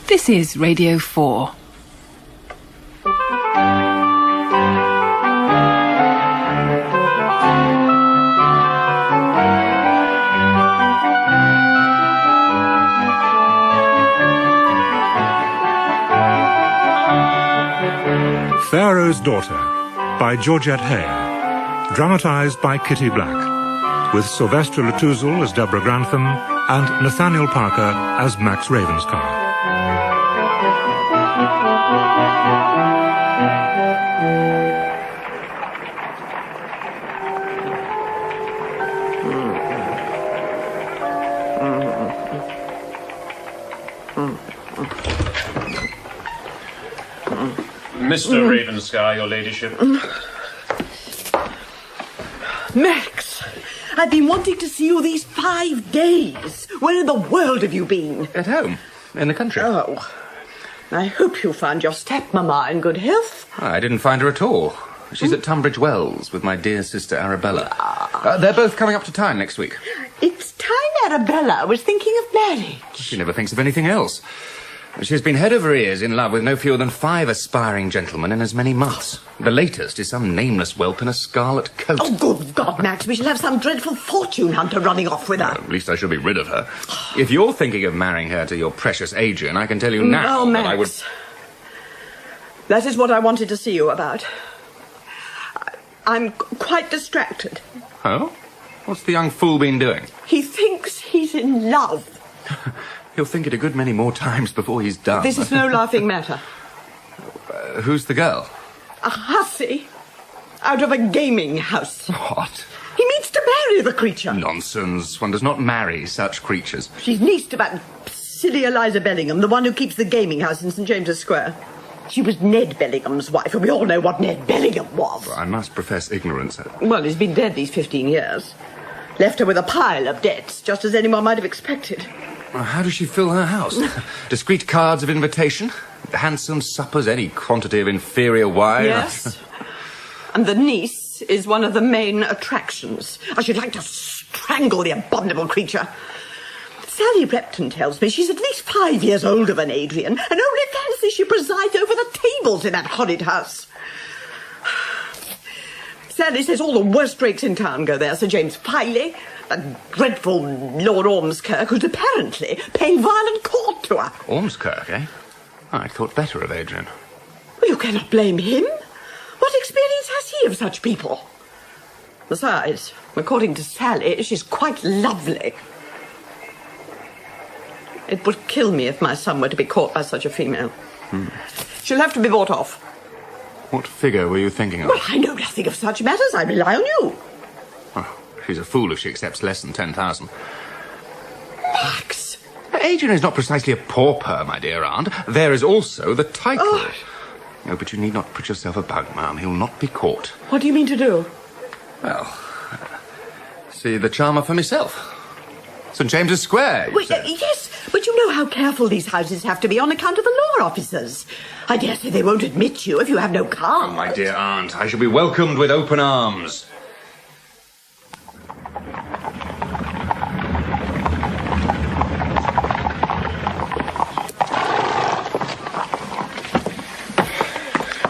This is Radio 4. Faro's Daughter by Georgette Hare, dramatised by Kitty Black, with Sylvestra Touzel as Deborah Grantham and Nathaniel Parker as Max Ravenscar. Mr. Ravenscar, your ladyship. Max, I've been wanting to see you these 5 days. Where in the world have you been? At home, in the country. Oh, I hope you found your stepmama in good health. I didn't find her at all. She's at Tunbridge Wells with my dear sister Arabella. They're both coming up to town next week. It's time Arabella was thinking of marriage. She never thinks of anything else. She's been head over ears in love with no fewer than 5 aspiring gentlemen in as many months. The latest is some nameless whelp in a scarlet coat. Oh, good God, Max, we shall have some dreadful fortune hunter running off with her. At least I shall be rid of her. If you're thinking of marrying her to your precious Adrian, I can tell you now Max, that I would... That is what I wanted to see you about. I'm quite distracted. Oh? What's the young fool been doing? He thinks he's in love. He'll think it a good many more times before he's done. This is no laughing matter. Who's the girl? A hussy out of a gaming house. What? He means to marry the creature. Nonsense. One does not marry such creatures. She's niece to that silly Eliza Bellingham, the one who keeps the gaming house in St. James's Square. She was Ned Bellingham's wife, and we all know what Ned Bellingham was. Well, I must profess ignorance. Well, he's been dead these 15 years. Left her with a pile of debts, just as anyone might have expected. How does she fill her house? Discreet cards of invitation? Handsome suppers, any quantity of inferior wine? Yes. And the niece is one of the main attractions. I should like to strangle the abominable creature. Sally Repton tells me she's at least 5 years older than Adrian, and only fancy she presides over the tables in that horrid house. Sally says all the worst rakes in town go there. Sir James Filey, that dreadful Lord Ormskirk, who's apparently paying violent court to her. Ormskirk, eh? I thought better of Adrian. Well, you cannot blame him. What experience has he of such people? Besides, according to Sally, she's quite lovely. It would kill me if my son were to be caught by such a female. She'll have to be bought off. What figure were you thinking of? Well, I know nothing of such matters. I rely on you. Oh, she's a fool if she accepts less than 10,000. Max. Adrian is not precisely a pauper, my dear aunt. There is also the title. Oh. No, but you need not put yourself about, ma'am. He'll not be caught. What do you mean to do? Well, see the charmer for myself. St. James's Square, you say. Yes, but you know how careful these houses have to be on account of the law officers. I dare say they won't admit you if you have no card. Oh, my dear aunt, I shall be welcomed with open arms.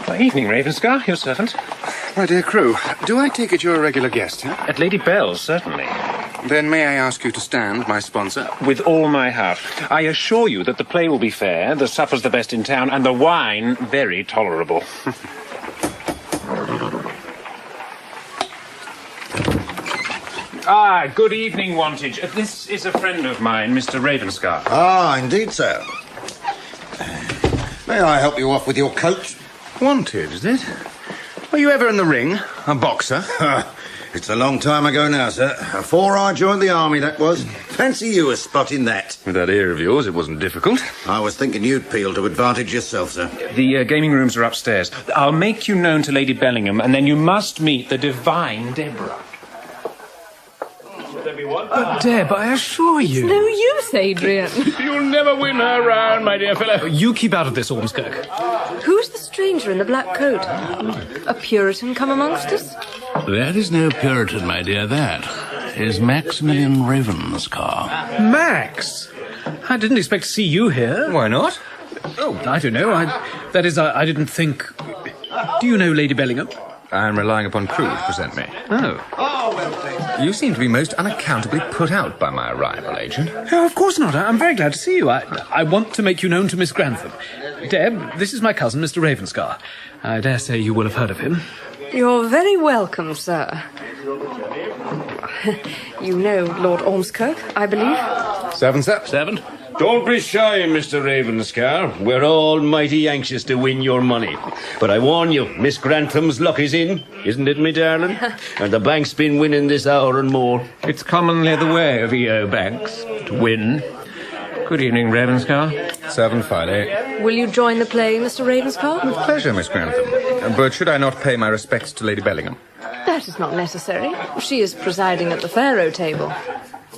Good evening, Ravenscar, your servant. My dear Crewe, do I take it you're a regular guest here? At Lady Bell's, certainly. Then may I ask you to stand, my sponsor? With all my heart. I assure you that the play will be fair, the supper's the best in town, and the wine very tolerable. Good evening, Wantage. This is a friend of mine, Mr. Ravenscar. Ah, indeed, sir. May I help you off with your coat? Wanted, is it? Were you ever in the ring? A boxer? It's a long time ago now, sir. Before I joined the army, that was. Fancy you a spotting that. With that ear of yours, it wasn't difficult. I was thinking you'd peel to advantage yourself, sir. The gaming rooms are upstairs. I'll make you known to Lady Bellingham, and then you must meet the divine Deborah. But, Deb, I assure you... No use, Adrian. You'll never win her round, my dear fellow. You keep out of this, Ormskirk. Who's the stranger in the black coat? A Puritan come amongst us? That is no Puritan, my dear, that is Maximilian Ravenscar. Max! I didn't expect to see you here. Why not? Oh, I don't know. I didn't think... Do you know Lady Bellingham? I'm relying upon Crewe to present me. Oh. You seem to be most unaccountably put out by my arrival, Agent. Oh, of course not. I'm very glad to see you. I want to make you known to Miss Grantham. Deb, this is my cousin, Mr. Ravenscar. I dare say you will have heard of him. You're very welcome, sir. You know Lord Ormskirk, I believe? 7, sir. 7. Don't be shy, Mr. Ravenscar. We're all mighty anxious to win your money. But I warn you, Miss Grantham's luck is in, isn't it, me darling? And the bank's been winning this hour and more. It's commonly the way of EO banks to win. Good evening, Ravenscar. 7, Filey. Will you join the play, Mr. Ravenscar? With pleasure, Miss Grantham. But should I not pay my respects to Lady Bellingham? That is not necessary. She is presiding at the Faro table.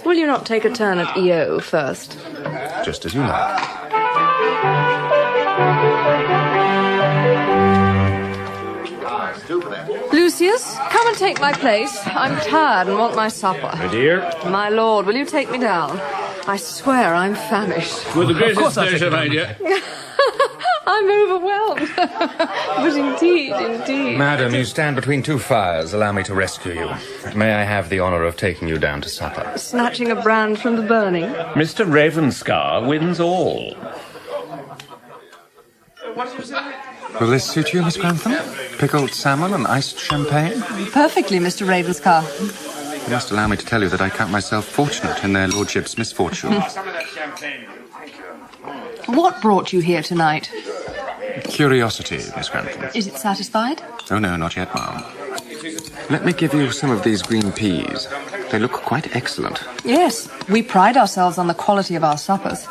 Will you not take a turn at EO first? Just as you like. Lucius, come and take my place. I'm tired and want my supper. My dear. My lord, will you take me down? I swear I'm famished. With the greatest I'll take pleasure, you my down. dear. I'm overwhelmed. But indeed. Madam, you stand between two fires. Allow me to rescue you. May I have the honour of taking you down to supper? Snatching a brand from the burning. Mr. Ravenscar wins all. Will this suit you, Miss Grantham? Pickled salmon and iced champagne? Perfectly, Mr. Ravenscar. You must allow me to tell you that I count myself fortunate in their lordships' misfortunes. What brought you here tonight? Curiosity, Miss Grantham. Is it satisfied? Oh, no, not yet, ma'am. Let me give you some of these green peas. They look quite excellent. Yes, we pride ourselves on the quality of our suppers.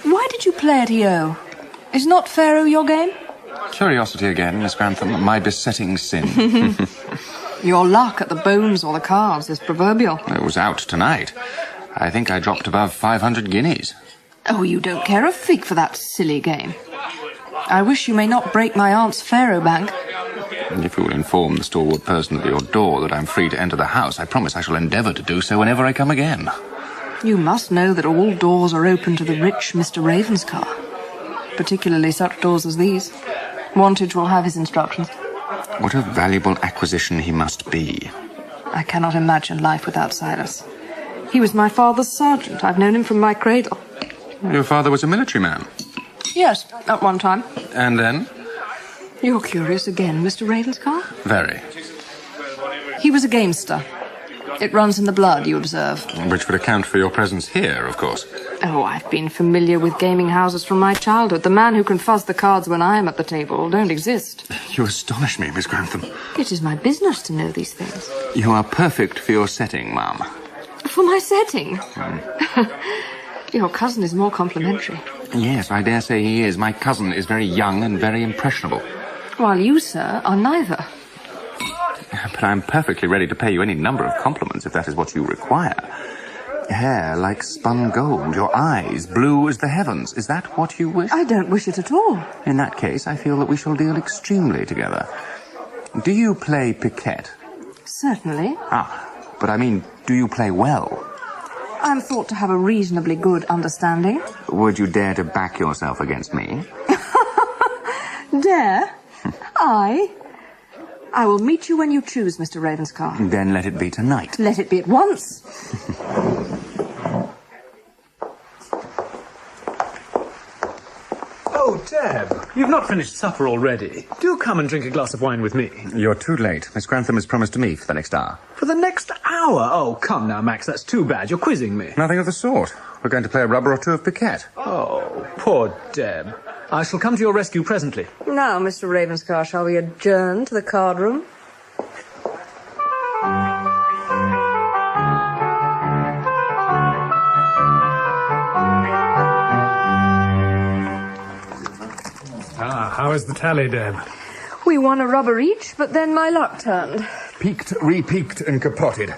Why did you play at EO? Is not Faro your game? Curiosity again, Miss Grantham, my besetting sin. Your luck at the bones or the cards is proverbial. It was out tonight. I think I dropped above 500 guineas. Oh, you don't care a fig for that silly game. I wish you may not break my aunt's Faro bank. If you will inform the stalwart person at your door that I'm free to enter the house, I promise I shall endeavour to do so whenever I come again. You must know that all doors are open to the rich Mr. Ravenscar. Particularly such doors as these. Wantage will have his instructions. What a valuable acquisition he must be. I cannot imagine life without Silas. He was my father's sergeant. I've known him from my cradle. Your father was a military man? Yes, at one time. And then? You're curious again, Mr. Ravenscar? Very. He was a gamester. It runs in the blood, you observe. Which would account for your presence here, of course. Oh, I've been familiar with gaming houses from my childhood. The man who can fuzz the cards when I am at the table don't exist. You astonish me, Miss Grantham. It is my business to know these things. You are perfect for your setting, ma'am. For my setting? Your cousin is more complimentary. Yes, I dare say he is. My cousin is very young and very impressionable. While you, sir, are neither. But I'm perfectly ready to pay you any number of compliments if that is what you require. Hair like spun gold, your eyes blue as the heavens. Is that what you wish? I don't wish it at all. In that case, I feel that we shall deal extremely together. Do you play piquet? Certainly. But I mean, do you play well? I'm thought to have a reasonably good understanding. Would you dare to back yourself against me? Dare? I will meet you when you choose, Mr. Ravenscar. Then let it be tonight. Let it be at once. Oh, Deb, you've not finished supper already. Do come and drink a glass of wine with me. You're too late. Miss Grantham has promised to me for the next hour. For the next hour? Oh, come now, Max, that's too bad. You're quizzing me. Nothing of the sort. We're going to play a rubber or two of piquet. Oh, poor Deb. I shall come to your rescue presently. Now, Mr. Ravenscar, shall we adjourn to the card room? How is the tally, Deb? We won a rubber each, but then my luck turned. Peaked, re-peaked and capotted.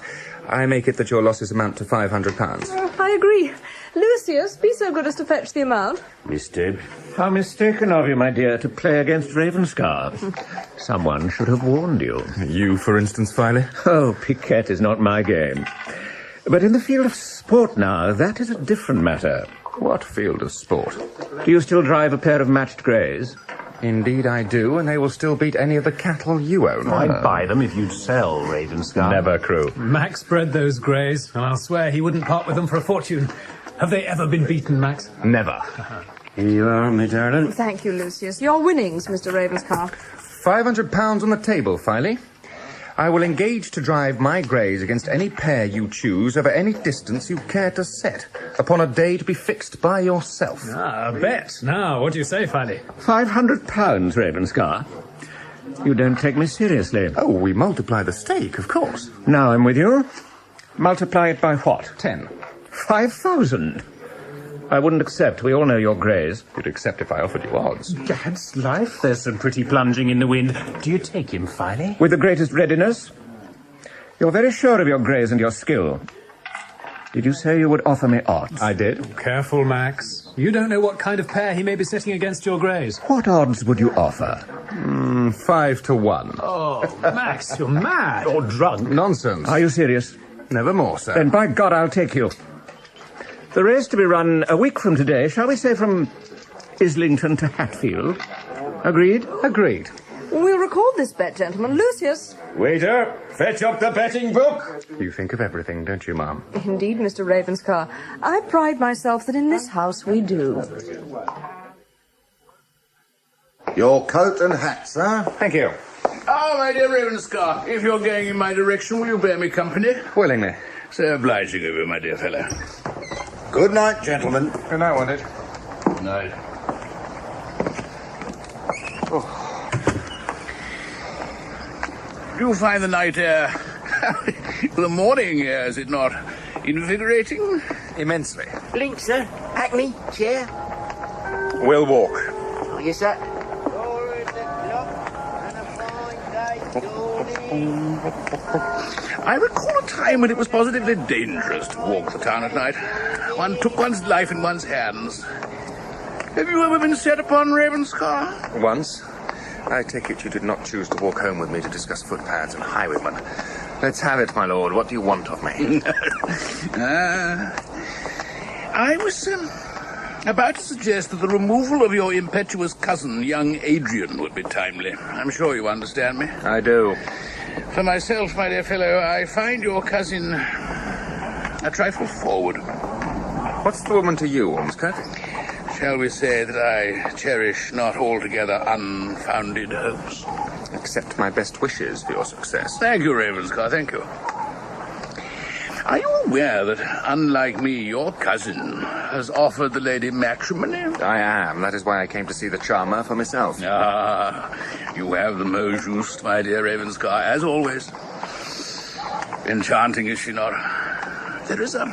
I make it that your losses amount to £500. I agree. Lucius, be so good as to fetch the amount. Miss Deb. How mistaken of you, my dear, to play against Ravenscar. Someone should have warned you. You, for instance, Filey? Oh, piquet is not my game. But in the field of sport now, that is a different matter. What field of sport? Do you still drive a pair of matched greys? Indeed I do, and they will still beat any of the cattle you own. I'd buy them if you'd sell, Ravenscar. Never, Crewe. Max bred those greys, and I'll swear he wouldn't part with them for a fortune. Have they ever been beaten, Max? Never. Here you are, my darling. Thank you, Lucius. Your winnings, Mr. Ravenscar. £500 on the table, Filey. I will engage to drive my greys against any pair you choose over any distance you care to set, upon a day to be fixed by yourself. Ah, a bet. Now, what do you say, Filey? £500, Ravenscar? You don't take me seriously. Oh, we multiply the stake, of course. Now I'm with you. Multiply it by what? 10. 5,000. I wouldn't accept. We all know your greys. You'd accept if I offered you odds. Gad's life, there's some pretty plunging in the wind. Do you take him, Filey? With the greatest readiness. You're very sure of your greys and your skill. Did you say you would offer me odds? I did. Careful, Max. You don't know what kind of pair he may be setting against your greys. What odds would you offer? 5 to 1. Oh, Max, you're mad. Or drunk. Nonsense. Are you serious? Never more, sir. Then by God, I'll take you. The race to be run a week from today, shall we say from Islington to Hatfield? Agreed? Agreed. We'll record this bet, gentlemen. Lucius. Waiter, fetch up the betting book. You think of everything, don't you, Ma'am? Indeed, Mr. Ravenscar. I pride myself that in this house we do. Your coat and hat, sir. Thank you. Ah, my dear Ravenscar, if you're going in my direction, will you bear me company? Willingly. So obliging of you, my dear fellow. Good night, gentlemen. Good night, Wantage. Good night. Do you find the night air... the morning air, is it not invigorating? Immensely. Link, sir. Hackney, chair. We'll walk. Oh, yes, sir. I recall a time when it was positively dangerous to walk the town at night. One took one's life in one's hands. Have you ever been set upon, Ravenscar? Once. I take it you did not choose to walk home with me to discuss footpads and highwaymen. Let's have it, my lord. What do you want of me? I was about to suggest that the removal of your impetuous cousin, young Adrian, would be timely. I'm sure you understand me. I do. For myself, my dear fellow, I find your cousin a trifle forward. What's the woman to you, Ormskirk? Shall we say that I cherish not altogether unfounded hopes? Accept my best wishes for your success. Thank you, Ravenscar, thank you. Are you aware that, unlike me, your cousin has offered the lady matrimony? I am. That is why I came to see the charmer for myself. Ah, you have the mot juste, my dear Ravenscar, as always. Enchanting, is she not? There is a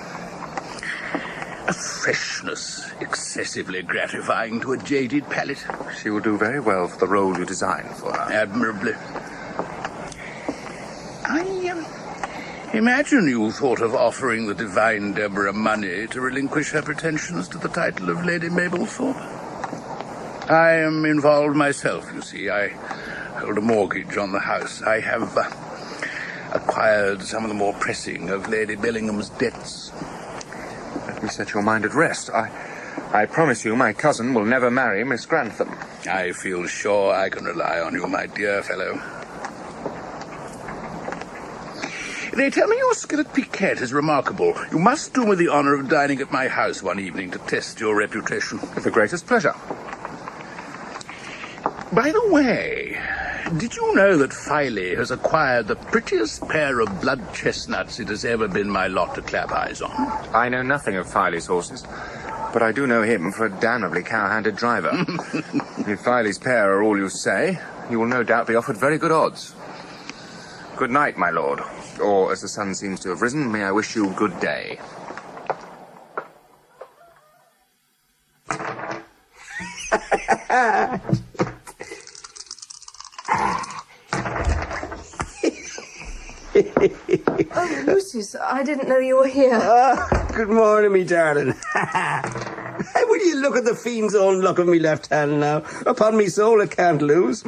freshness excessively gratifying to a jaded palate. She will do very well for the role you designed for her. Admirably. Imagine you thought of offering the divine Deborah money to relinquish her pretensions to the title of Lady Mablethorpe. I am involved myself, you see. I hold a mortgage on the house. I have acquired some of the more pressing of Lady Bellingham's debts. Let me set your mind at rest. I promise you my cousin will never marry Miss Grantham. I feel sure I can rely on you, my dear fellow. They tell me your skill at piquet is remarkable. You must do me the honor of dining at my house one evening to test your reputation. With the greatest pleasure. By the way, did you know that Filey has acquired the prettiest pair of blood chestnuts it has ever been my lot to clap eyes on? I know nothing of Filey's horses, but I do know him for a damnably cow-handed driver. If Filey's pair are all you say, you will no doubt be offered very good odds. Good night, my lord. Or, as the sun seems to have risen, may I wish you good day. Oh, Lucius, I didn't know you were here. Good morning, me darling. Will you look at the fiend's own luck of me left hand now? Upon me soul, I can't lose.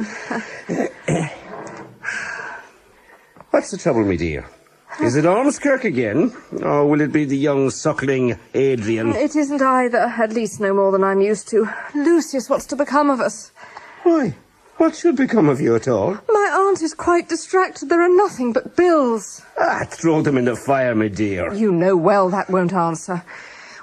What's the trouble, me dear? Is it Ormskirk again? Or will it be the young suckling Adrian? It isn't either, at least no more than I'm used to. Lucius, what's to become of us? Why? What should become of you at all? My aunt is quite distracted. There are nothing but bills. Throw them in the fire, my dear. You know well that won't answer.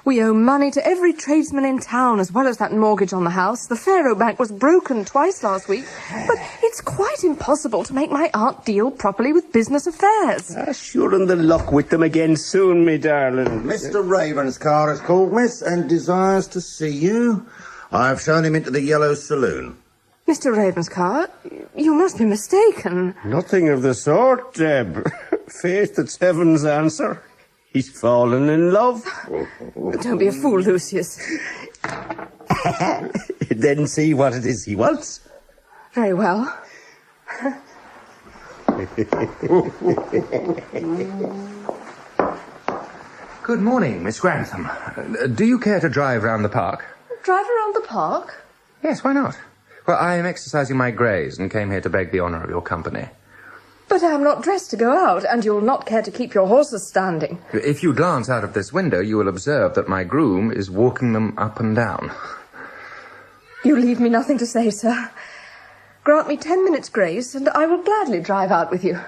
We owe money to every tradesman in town, as well as that mortgage on the house. The Faro bank was broken twice last week. But it's quite impossible to make my aunt deal properly with business affairs. Sure and the luck with them again soon, me darling. Mr. Ravenscar has called, miss, and desires to see you. I've shown him into the Yellow Saloon. Mr. Ravenscar, you must be mistaken. Nothing of the sort, Deb. Faith, it's heaven's answer. He's fallen in love. Don't be a fool, Lucius. Then see what it is he wants. Very well. Good morning, Miss Grantham. Do you care to drive round the park? Drive around the park? Yes, why not? Well, I am exercising my greys and came here to beg the honour of your company. But I'm not dressed to go out, and you'll not care to keep your horses standing. If you glance out of this window, you will observe that my groom is walking them up and down. You leave me nothing to say, sir. Grant me 10 minutes' grace, and I will gladly drive out with you.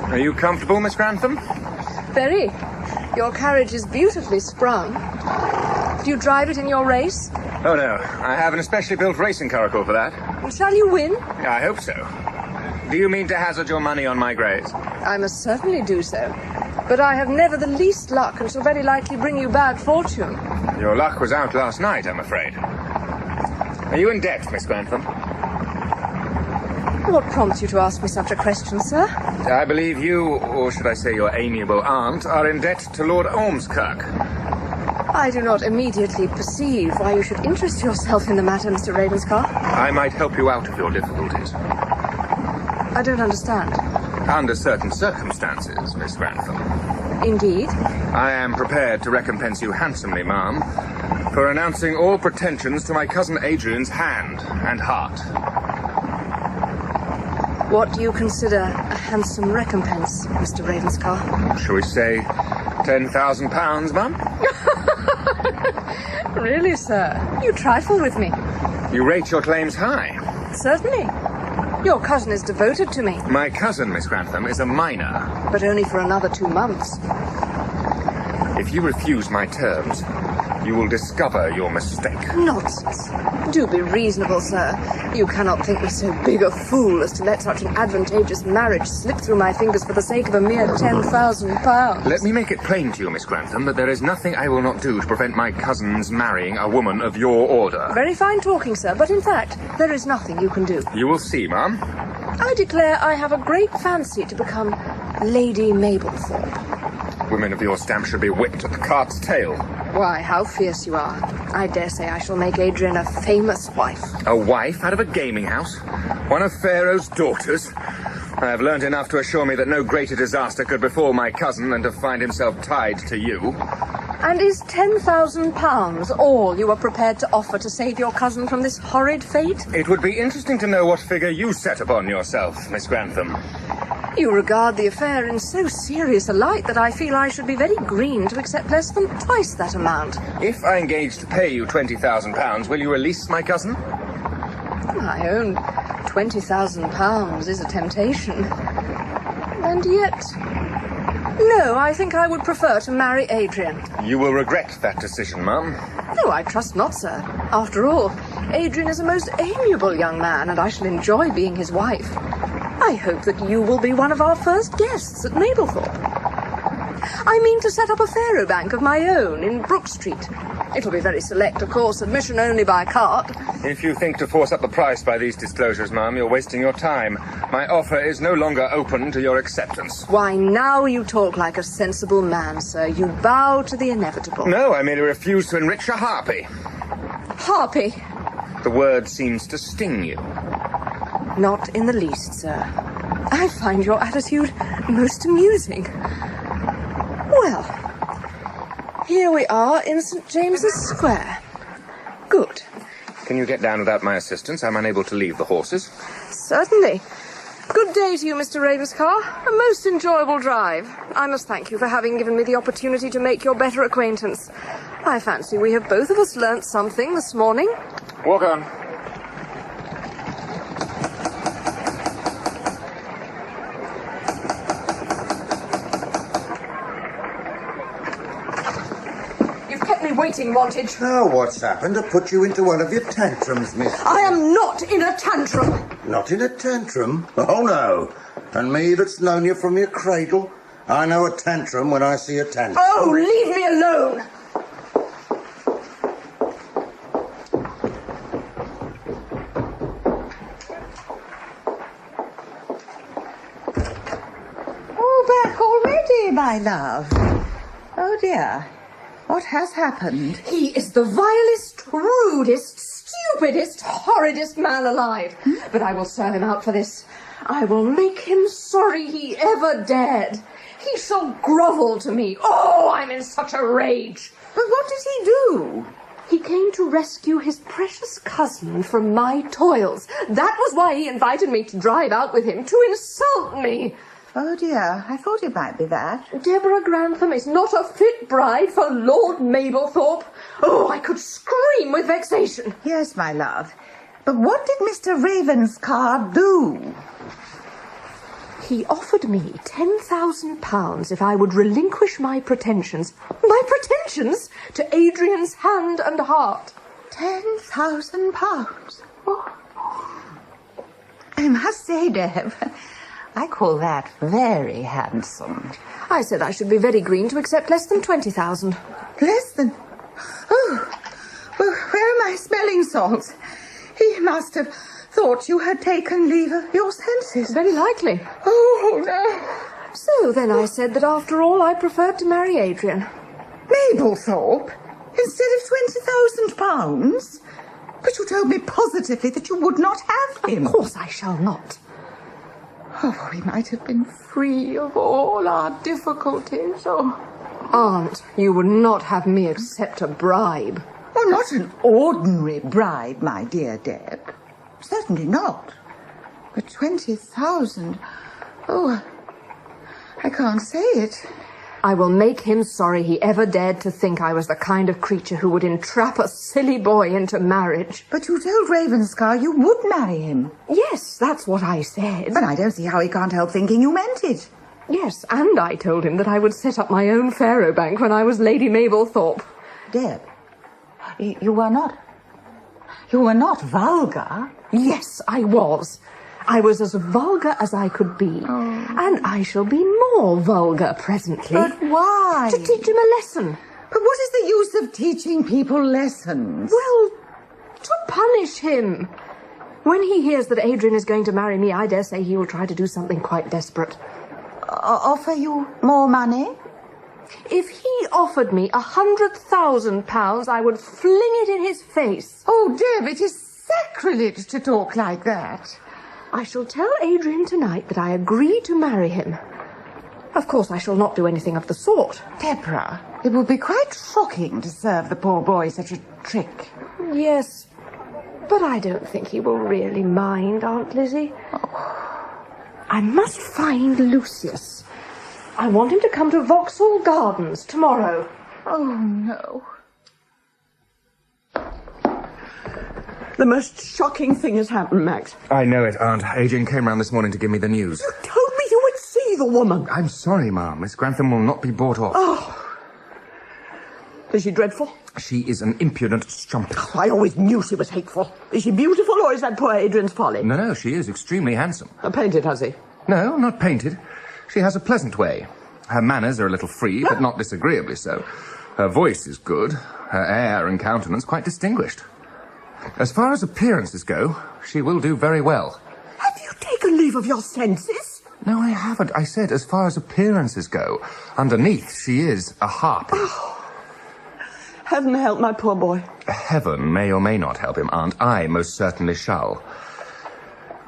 Are you comfortable, Miss Grantham? Very. Your carriage is beautifully sprung. Do you drive it in your race? Oh, no. I have an especially built racing coracle for that. Shall you win? I hope so. Do you mean to hazard your money on my greys? I must certainly do so. But I have never the least luck and shall very likely bring you bad fortune. Your luck was out last night, I'm afraid. Are you in debt, Miss Grantham? What prompts you to ask me such a question, sir? I believe you, or should I say your amiable aunt, are in debt to Lord Ormskirk. I do not immediately perceive why you should interest yourself in the matter, Mr. Ravenscar. I might help you out of your difficulties. I don't understand. Under certain circumstances, Miss Grantham. Indeed? I am prepared to recompense you handsomely, ma'am, for announcing all pretensions to my cousin Adrian's hand and heart. What do you consider a handsome recompense, Mr. Ravenscar? Shall we say £10,000, ma'am? Really, sir? You trifle with me. You rate your claims high. Certainly. Your cousin is devoted to me. My cousin, Miss Grantham, is a minor. But only for another 2 months. If you refuse my terms, you will discover your mistake. Nonsense. Do be reasonable, sir. You cannot think me so big a fool as to let such an advantageous marriage slip through my fingers for the sake of a mere £10,000. Let me make it plain to you, Miss Grantham, that there is nothing I will not do to prevent my cousin's marrying a woman of your order. Very fine talking, sir, but in fact, there is nothing you can do. You will see, ma'am. I declare I have a great fancy to become Lady Mablethorpe. Women of your stamp should be whipped at the cart's tail. Why, how fierce you are. I dare say I shall make Adrian a famous wife. A wife out of a gaming house? One of Pharaoh's daughters? I have learned enough to assure me that no greater disaster could befall my cousin than to find himself tied to you. And is £10,000 all you are prepared to offer to save your cousin from this horrid fate? It would be interesting to know what figure you set upon yourself, Miss Grantham. You regard the affair in so serious a light that I feel I should be very green to accept less than twice that amount. If I engage to pay you £20,000, will you release my cousin? I own £20,000 is a temptation. And yet... No, I think I would prefer to marry Adrian. You will regret that decision, ma'am. No, I trust not, sir. After all, Adrian is a most amiable young man, and I shall enjoy being his wife. I hope that you will be one of our first guests at Mablethorpe. I mean to set up a Faro bank of my own in Brook Street. It'll be very select, of course, admission only by cart. If you think to force up the price by these disclosures, ma'am, you're wasting your time. My offer is no longer open to your acceptance. Why, now you talk like a sensible man, sir. You bow to the inevitable. No, I merely refuse to enrich a harpy. Harpy? The word seems to sting you. Not in the least, sir. I find your attitude most amusing. Well, here we are in St. James's Square. Good. Can you get down without my assistance? I'm unable to leave the horses. Certainly. Good day to you, Mr. Ravenscar. A most enjoyable drive. I must thank you for having given me the opportunity to make your better acquaintance. I fancy we have both of us learnt something this morning. Walk on. Waiting, Wantage. Oh, what's happened to put you into one of your tantrums, miss? I am not in a tantrum. Not in a tantrum? Oh, no. And me that's known you from your cradle? I know a tantrum when I see a tantrum. Oh, leave me alone. Oh, back already, my love. Oh, dear. What has happened? He is the vilest, rudest, stupidest, horridest man alive. But I will serve him out for this. I will make him sorry he ever dared. He shall grovel to me. Oh, I'm in such a rage. But what did he do? He came to rescue his precious cousin from my toils. That was why he invited me to drive out with him, to insult me. Oh, dear, I thought it might be that. Deborah Grantham is not a fit bride for Lord Mablethorpe. Oh, I could scream with vexation. Yes, my love. But what did Mr. Ravenscar do? He offered me £10,000 if I would relinquish my pretensions. My pretensions? To Adrian's hand and heart. £10,000? Oh. I must say, Deb, I call that very handsome. I said I should be very green to accept less than 20,000. Less than? Oh, well, where are my smelling salts? He must have thought you had taken leave of your senses. Very likely. Oh, no. So then I said that after all I preferred to marry Adrian. Mablethorpe? Instead of £20,000? But you told me positively that you would not have him. Of course I shall not. Oh, we might have been free of all our difficulties. Oh, Aunt, you would not have me accept a bribe. Well, not an ordinary bribe, my dear Deb. Certainly not. But 20,000... Oh, I can't say it. I will make him sorry he ever dared to think I was the kind of creature who would entrap a silly boy into marriage. But you told Ravenscar you would marry him. Yes, that's what I said. But I don't see how he can't help thinking you meant it. Yes, and I told him that I would set up my own Faro bank when I was Lady Mablethorpe. Deb, you were not vulgar. Yes, I was. I was as vulgar as I could be. Oh. And I shall be more vulgar presently. But why? To teach him a lesson. But what is the use of teaching people lessons? Well, to punish him. When he hears that Adrian is going to marry me, I dare say he will try to do something quite desperate. Offer you more money? If he offered me £100,000, I would fling it in his face. Oh, Deb, it is sacrilege to talk like that. I shall tell Adrian tonight that I agree to marry him. Of course, I shall not do anything of the sort. Deborah, it would be quite shocking to serve the poor boy such a trick. Yes, but I don't think he will really mind, Aunt Lizzie. Oh. I must find Lucius. I want him to come to Vauxhall Gardens tomorrow. Oh, no. The most shocking thing has happened, Max. I know it, Aunt. Adrian came round this morning to give me the news. You told me you would see the woman. I'm sorry, Ma'am. Miss Grantham will not be bought off. Oh. Is she dreadful? She is an impudent strumpet. Oh, I always knew she was hateful. Is she beautiful, or is that poor Adrian's folly? No, she is extremely handsome. Painted, has he? No, not painted. She has a pleasant way. Her manners are a little free, but not disagreeably so. Her voice is good. Her air and countenance quite distinguished. As far as appearances go, she will do very well. Have you taken leave of your senses? No, I haven't. I said as far as appearances go. Underneath, she is a harpy. Oh. Heaven help my poor boy. Heaven may or may not help him, Aunt. I most certainly shall.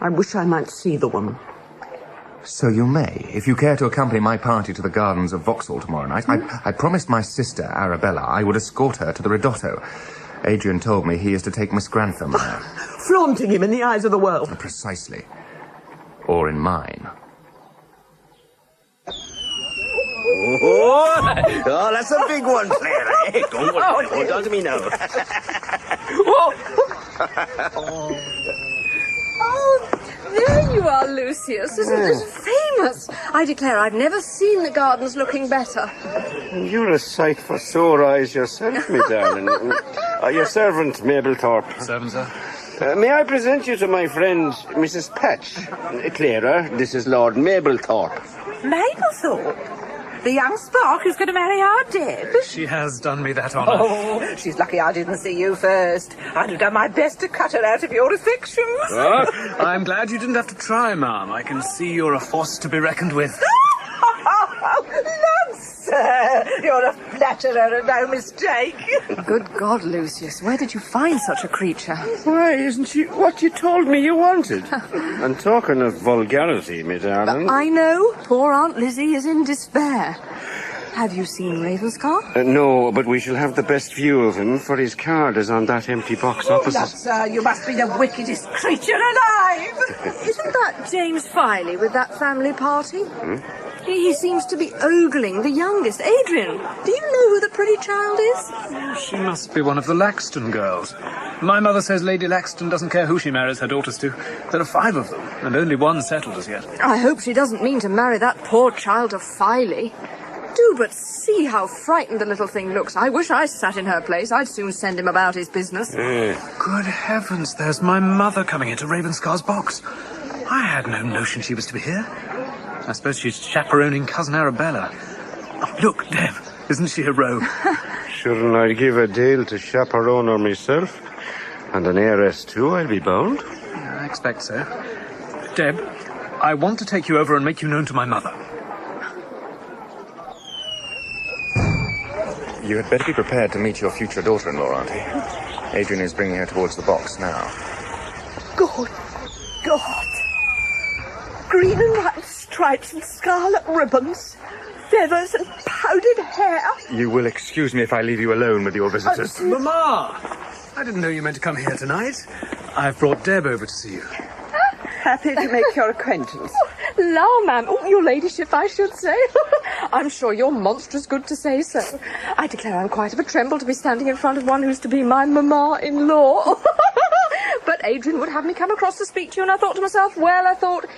I wish I might see the woman. So you may, if you care to accompany my party to the gardens of Vauxhall tomorrow night. I promised my sister, Arabella, I would escort her to the Ridotto. Adrian told me he is to take Miss Grantham there. Flaunting him in the eyes of the world. Precisely. Or in mine. Oh, that's a big one, Claire. Eh? Don't worry. Hold on to me now. Oh, there you are, Lucius. Isn't this famous? I declare I've never seen the gardens looking better. You're a sight for sore eyes yourself, me darling. Your servant, Mablethorpe. Servant, sir. May I present you to my friend, Mrs. Patch? Clara, this is Lord Mablethorpe. Mablethorpe? The young spark who's going to marry our Deb? She has done me that honour. Oh, she's lucky I didn't see you first. I'd have done my best to cut her out of your affections. Oh, I'm glad you didn't have to try, ma'am. I can see you're a force to be reckoned with. Love, sir, you're a flatterer and no mistake. Good God, Lucius, where did you find such a creature? Why, isn't she what you told me you wanted? And talking of vulgarity, me darling... I know. Poor Aunt Lizzie is in despair. Have you seen Ravenscar? No, but we shall have the best view of him, for his card is on that empty box opposite. Love, sir, you must be the wickedest creature alive. Isn't that James Filey with that family party? He seems to be ogling the youngest, Adrian. Do you know who the pretty child is? She must be one of the Laxton girls. My mother says Lady Laxton doesn't care who she marries her daughters to. There are 5 of them, and only one settled as yet. I hope she doesn't mean to marry that poor child of Filey. Do but see how frightened the little thing looks. I wish I sat in her place. I'd soon send him about his business. Good heavens, there's my mother coming into Ravenscar's box. I had no notion she was to be here. I suppose she's chaperoning Cousin Arabella. Oh, look, Deb, isn't she a rogue? Shouldn't I give a deal to chaperone her myself? And an heiress too, I'll be bound. I expect so. Deb, I want to take you over and make you known to my mother. You had better be prepared to meet your future daughter-in-law, Auntie. Adrian is bringing her towards the box now. Good God. Green and white stripes and scarlet ribbons, feathers and powdered hair. You will excuse me if I leave you alone with your visitors. Mama! I didn't know you meant to come here tonight. I've brought Deb over to see you. Happy to make your acquaintance. La, ma'am. Oh, your ladyship, I should say. I'm sure you're monstrous good to say so. I declare I'm quite of a tremble to be standing in front of one who's to be my mamma-in-law. But Adrian would have me come across to speak to you, and I thought to myself, well,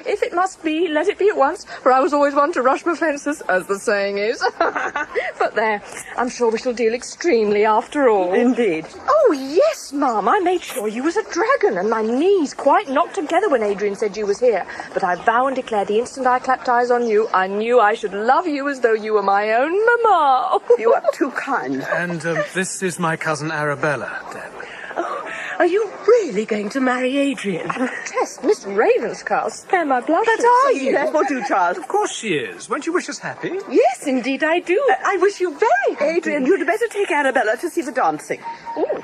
if it must be, let it be at once, for I was always one to rush my fences, as the saying is. But there, I'm sure we shall deal extremely after all. Indeed. Oh, yes, ma'am, I made sure you was a dragon, and my knees quite knocked together when Adrian said you was here. But I vow and declare the instant I clapped eyes on you, I knew I should love you as though you were my own mamma. You are too kind. And this is my cousin Arabella, Deb. Are you really going to marry Adrian? Yes, Miss Ravenscar, spare my blushes. But are you? Yes, what do, child? Of course she is. Won't you wish us happy? Yes, indeed I do. I wish you very happy. Adrian, you'd better take Arabella to see the dancing. Oh.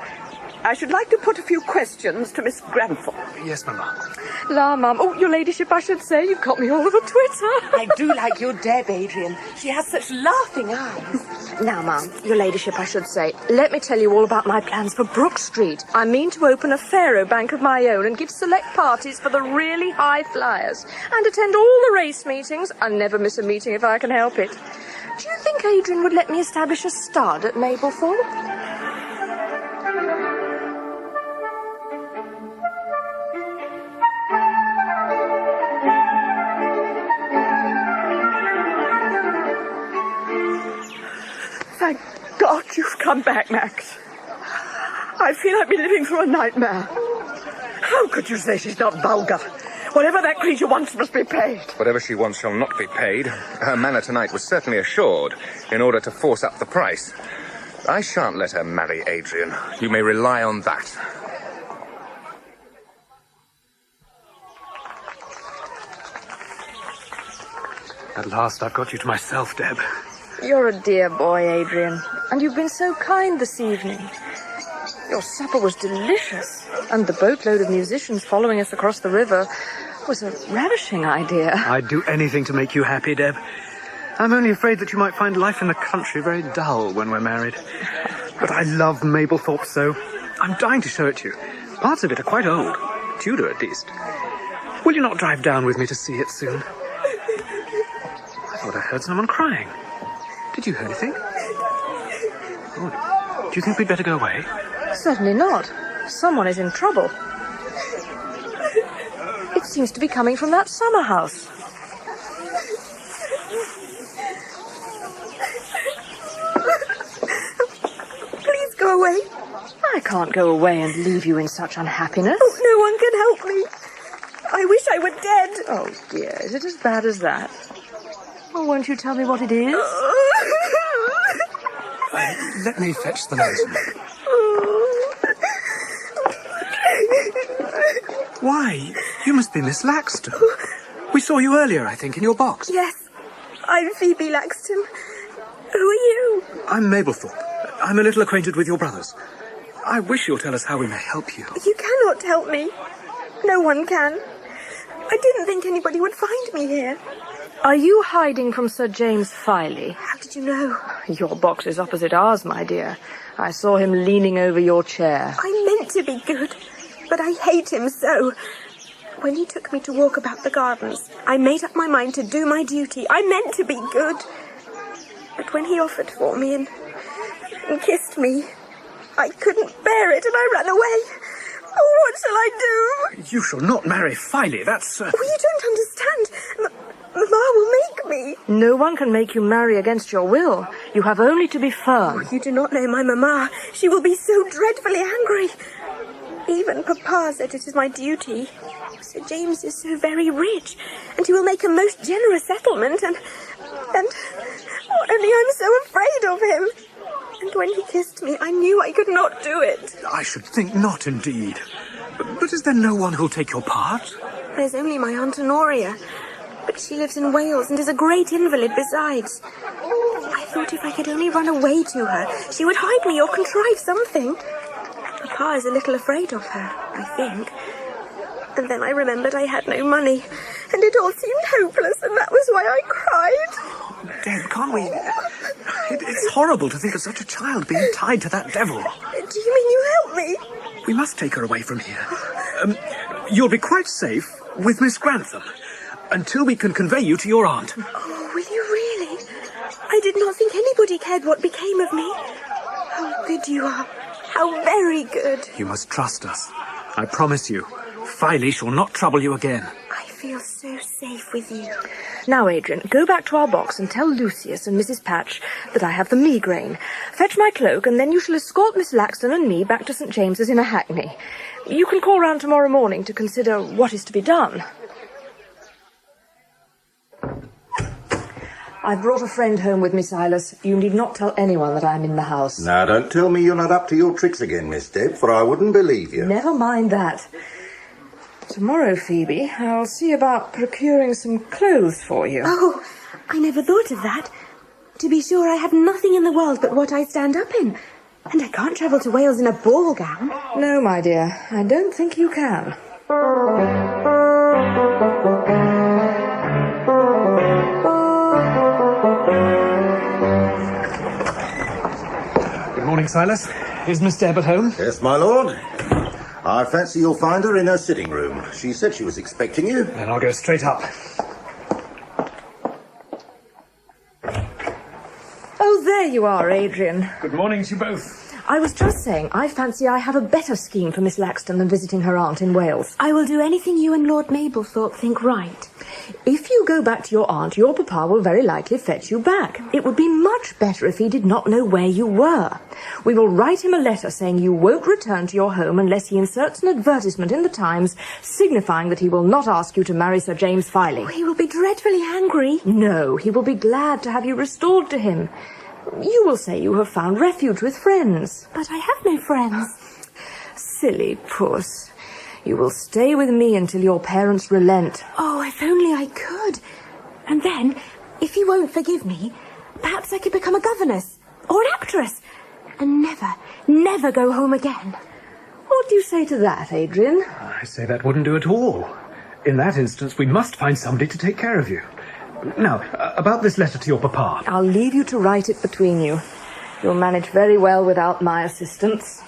I should like to put a few questions to Miss Grantham. Yes, Mamma. La, ma'am. Oh, your ladyship, I should say. You've got me all of a twitter. I do like your Deb, Adrian. She has such laughing eyes. Now, ma'am, your ladyship, I should say, let me tell you all about my plans for Brook Street. I mean to open a Faro bank of my own and give select parties for the really high flyers and attend all the race meetings. I never miss a meeting if I can help it. Do you think Adrian would let me establish a stud at Mablethorpe? Thank God you've come back, Max. I feel I've been living through a nightmare. How could you say she's not vulgar? Whatever that creature wants must be paid. Whatever she wants shall not be paid. Her manner tonight was certainly assured in order to force up the price. I shan't let her marry Adrian. You may rely on that. At last I've got you to myself, Deb. You're a dear boy, Adrian, and you've been so kind this evening. Your supper was delicious, and the boatload of musicians following us across the river was a ravishing idea. I'd do anything to make you happy, Deb. I'm only afraid that you might find life in the country very dull when we're married. But I love Mablethorpe so. I'm dying to show it to you. Parts of it are quite old. Tudor, at least. Will you not drive down with me to see it soon? I thought I heard someone crying. Did you hear anything? Oh, do you think we'd better go away? Certainly not. Someone is in trouble. It seems to be coming from that summer house. Please go away. I can't go away and leave you in such unhappiness. Oh, no one can help me. I wish I were dead. Oh, dear, is it as bad as that? Well, won't you tell me what it is? Let me fetch the lantern. Why, you must be Miss Laxton. We saw you earlier, I think, in your box. Yes, I'm Phoebe Laxton. Who are you? I'm Mablethorpe. I'm a little acquainted with your brothers. I wish you'll tell us how we may help you. You cannot help me. No one can. I didn't think anybody would find me here. Are you hiding from Sir James Filey? How did you know? Your box is opposite ours, my dear. I saw him leaning over your chair. I meant to be good, but I hate him so. When he took me to walk about the gardens, I made up my mind to do my duty. I meant to be good. But when he offered for me and kissed me, I couldn't bear it and I ran away. Oh, what shall I do? You shall not marry Filey, that's certain. Oh, you don't understand. Mamma will make me. No one can make you marry against your will. You have only to be firm. Oh, you do not know my mamma. She will be so dreadfully angry. Even Papa said it is my duty. Sir James is so very rich, and he will make a most generous settlement, and only I'm so afraid of him. And when he kissed me, I knew I could not do it. I should think not, indeed. But is there no one who'll take your part? There's only my Aunt Honoria, but she lives in Wales and is a great invalid besides. I thought if I could only run away to her, she would hide me or contrive something. Papa is a little afraid of her, I think. And then I remembered I had no money, and it all seemed hopeless, and that was why I cried. Deb, can't we... It's horrible to think of such a child being tied to that devil. Do you mean you help me? We must take her away from here. You'll be quite safe with Miss Grantham until we can convey you to your aunt. Oh, will you really? I did not think anybody cared what became of me. How good you are. How very good. You must trust us. I promise you, Filey shall not trouble you again. I feel so safe with you. Now, Adrian, go back to our box and tell Lucius and Mrs. Patch that I have the migraine. Fetch my cloak, and then you shall escort Miss Laxton and me back to St. James's in a hackney. You can call round tomorrow morning to consider what is to be done. I've brought a friend home with me, Silas. You need not tell anyone that I'm in the house. Now, don't tell me you're not up to your tricks again, Miss Deb, for I wouldn't believe you. Never mind that. Tomorrow, Phoebe, I'll see about procuring some clothes for you. Oh, I never thought of that. To be sure, I have nothing in the world but what I stand up in. And I can't travel to Wales in a ball gown. No, my dear, I don't think you can. Good morning, Silas. Is Miss Deb at home? Yes, my lord. I fancy you'll find her in her sitting room. She said she was expecting you. Then I'll go straight up. Oh, there you are, Adrian. Good morning to you both. I was just saying, I fancy I have a better scheme for Miss Laxton than visiting her aunt in Wales. I will do anything you and Lord Mablethorpe think right. If you go back to your aunt, your papa will very likely fetch you back. It would be much better if he did not know where you were. We will write him a letter saying you won't return to your home unless he inserts an advertisement in the Times signifying that he will not ask you to marry Sir James Filey. Oh, he will be dreadfully angry. No, he will be glad to have you restored to him. You will say you have found refuge with friends. But I have no friends. Silly puss. You will stay with me until your parents relent. Oh, if only I could. And then, if you won't forgive me, perhaps I could become a governess or an actress and never go home again. What do you say to that, Adrian? I say that wouldn't do at all. In that instance, we must find somebody to take care of you. Now, about this letter to your papa. I'll leave you to write it between you. You'll manage very well without my assistance.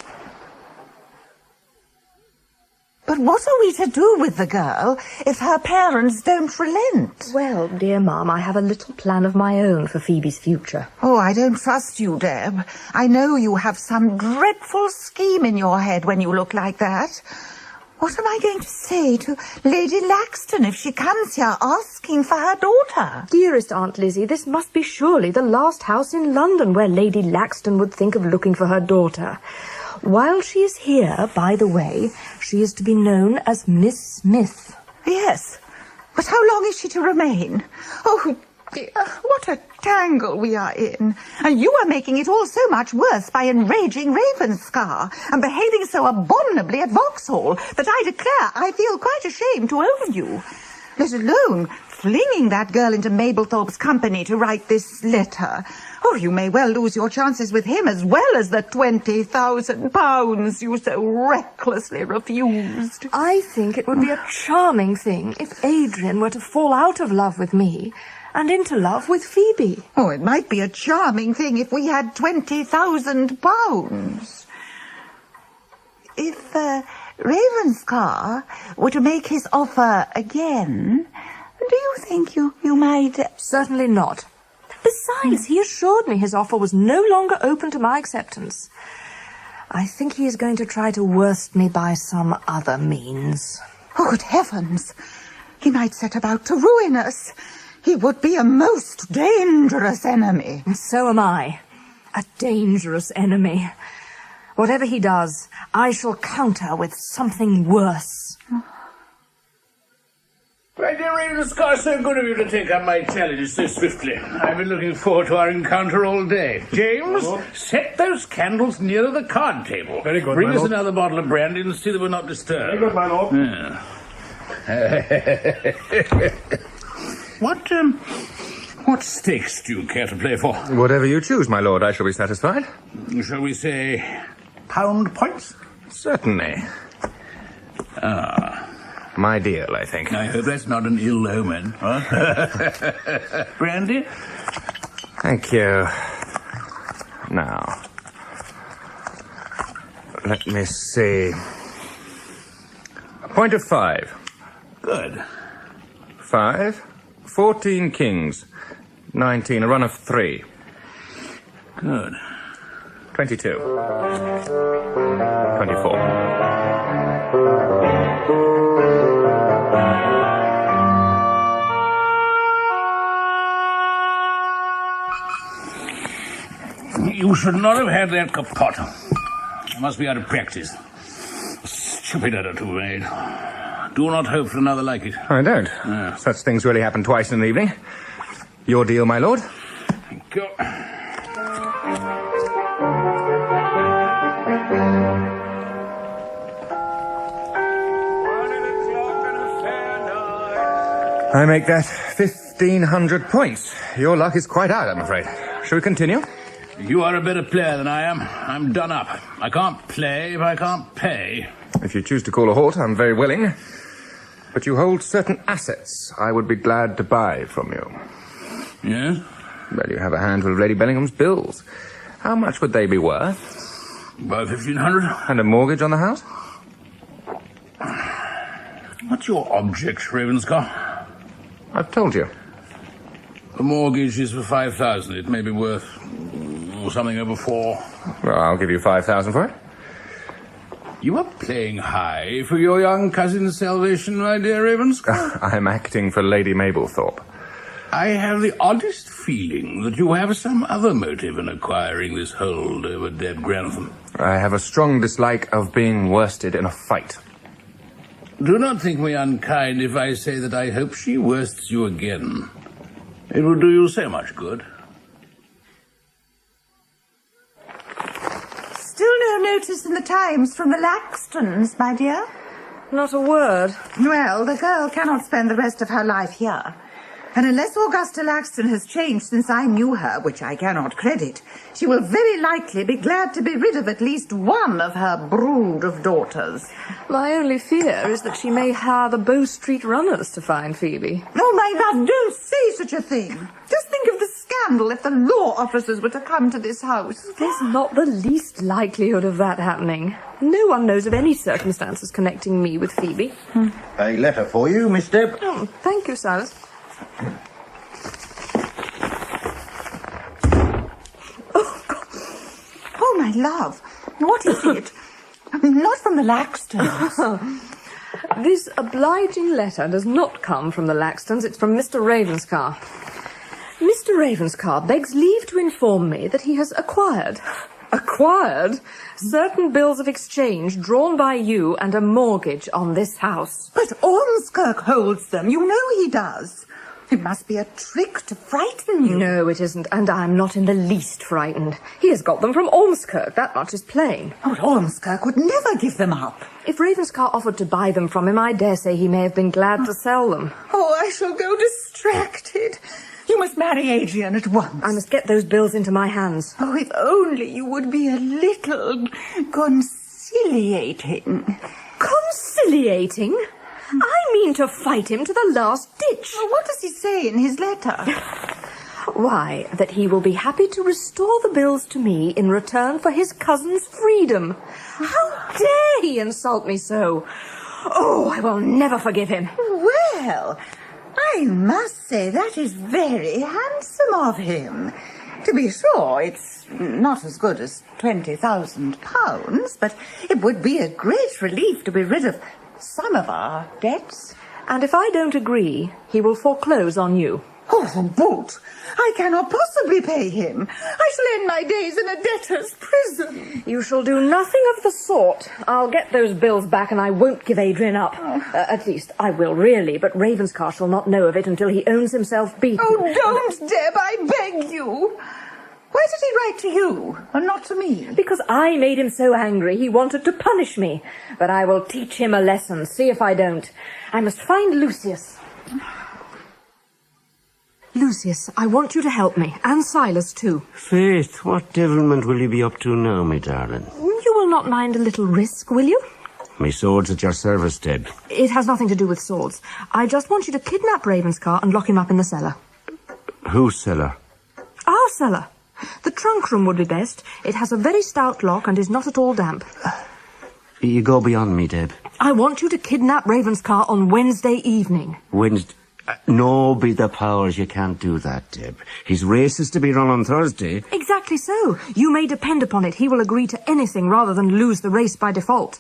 But what are we to do with the girl if her parents don't relent? Well, dear Mum, I have a little plan of my own for Phoebe's future. Oh, I don't trust you, Deb. I know you have some dreadful scheme in your head when you look like that. What am I going to say to Lady Laxton if she comes here asking for her daughter? Dearest Aunt Lizzie, this must be surely the last house in London where Lady Laxton would think of looking for her daughter. While she is here, by the way, she is to be known as Miss Smith. Yes, but how long is she to remain? Oh, dear, what a tangle we are in. And you are making it all so much worse by enraging Ravenscar and behaving so abominably at Vauxhall that I declare I feel quite ashamed to own you. Let alone flinging that girl into Mablethorpe's company to write this letter. Oh, you may well lose your chances with him as well as the £20,000 you so recklessly refused. I think it would be a charming thing if Adrian were to fall out of love with me and into love with Phoebe. Oh, it might be a charming thing if we had £20,000. If Ravenscar were to make his offer again, do you think you might... Certainly not. Besides, he assured me his offer was no longer open to my acceptance. I think he is going to try to worst me by some other means. Oh, good heavens! He might set about to ruin us. He would be a most dangerous enemy. And so am I. A dangerous enemy. Whatever he does, I shall counter with something worse. My dear Ravenscar, so good of you to take up my challenge so swiftly. I've been looking forward to our encounter all day. James, set those candles nearer the card table. Very good, Bring my us lord. another bottle of brandy and see that we're not disturbed. Very good, my lord. What stakes do you care to play for? Whatever you choose, my lord, I shall be satisfied. Shall we say pound points? Certainly. My deal, I think. I hope that's not an ill omen, huh? Brandy? Thank you. Now, let me see. A point of 5. Good. 5. 14 kings. 19. A run of 3. Good. 22. 24. You should not have had that kaput. You must be out of practice. A stupid error to have made. Do not hope for another like it. I don't. Such things really happen twice in an evening. Your deal, my lord? Thank you. I make that 1,500 points. Your luck is quite out, I'm afraid. Shall we continue? You are a better player than I am. I'm done up. I can't play if I can't pay. If you choose to call a halt, I'm very willing. But you hold certain assets I would be glad to buy from you. Yes? Well, you have a handful of Lady Bellingham's bills. How much would they be worth? About 1,500. And a mortgage on the house? What's your object, Ravenscar? I've told you. The mortgage is for 5,000. It may be worth something over 4. Well, I'll give you 5,000 for it. You are playing high for your young cousin's salvation, my dear Ravenscar. I'm acting for Lady Mablethorpe. I have the oddest feeling that you have some other motive in acquiring this hold over Deborah Grantham. I have a strong dislike of being worsted in a fight. Do not think me unkind if I say that I hope she worsts you again. It will do you so much good. Still no notice in the Times from the Laxtons, my dear? Not a word. Well, the girl cannot spend the rest of her life here. And unless Augusta Laxton has changed since I knew her, which I cannot credit, she will very likely be glad to be rid of at least one of her brood of daughters. My only fear is that she may hire the Bow Street runners to find Phoebe. Oh, my love, don't say such a thing. Just think of the scandal if the law officers were to come to this house. There's not the least likelihood of that happening. No one knows of any circumstances connecting me with Phoebe. A letter for you, Miss Deb. Oh, thank you, Silas. Oh, my love. What is it? Not from the Laxtons. This obliging letter does not come from the Laxtons. It's from Mr. Ravenscar. Mr. Ravenscar begs leave to inform me that he has acquired certain bills of exchange drawn by you and a mortgage on this house. But Ormskirk holds them. You know he does. It must be a trick to frighten you. No, it isn't, and I'm not in the least frightened. He has got them from Ormskirk, that much is plain. Oh, Ormskirk would never give them up. If Ravenscar offered to buy them from him, I dare say he may have been glad to sell them. Oh, I shall go distracted. You must marry Adrian at once. I must get those bills into my hands. Oh, if only you would be a little conciliating. Conciliating? I mean to fight him to the last ditch. Well, what does he say in his letter? Why, that he will be happy to restore the bills to me in return for his cousin's freedom. How dare he insult me so? Oh, I will never forgive him. Well, I must say that is very handsome of him. To be sure, it's not as good as £20,000, but it would be a great relief to be rid of some of our debts. And if I don't agree, he will foreclose on you. Oh, the boot! I cannot possibly pay him. I shall end my days in a debtor's prison. You shall do nothing of the sort. I'll get those bills back and I won't give Adrian up. At least, I will really, but Ravenscar shall not know of it until he owns himself beaten. Oh, don't, Deb, I beg you. Why did he write to you and not to me? Because I made him so angry he wanted to punish me. But I will teach him a lesson, see if I don't. I must find Lucius. Lucius, I want you to help me, and Silas too. Faith, what devilment will you be up to now, me darling? You will not mind a little risk, will you? My sword's at your service, Deb. It has nothing to do with swords. I just want you to kidnap Ravenscar and lock him up in the cellar. Whose cellar? Our cellar. The trunk room would be best. It has a very stout lock and is not at all damp. You go beyond me, Deb. I want you to kidnap Ravenscar on Wednesday evening. Wednesday? No, be the powers, you can't do that, Deb. His race is to be run on Thursday. Exactly so. You may depend upon it. He will agree to anything rather than lose the race by default.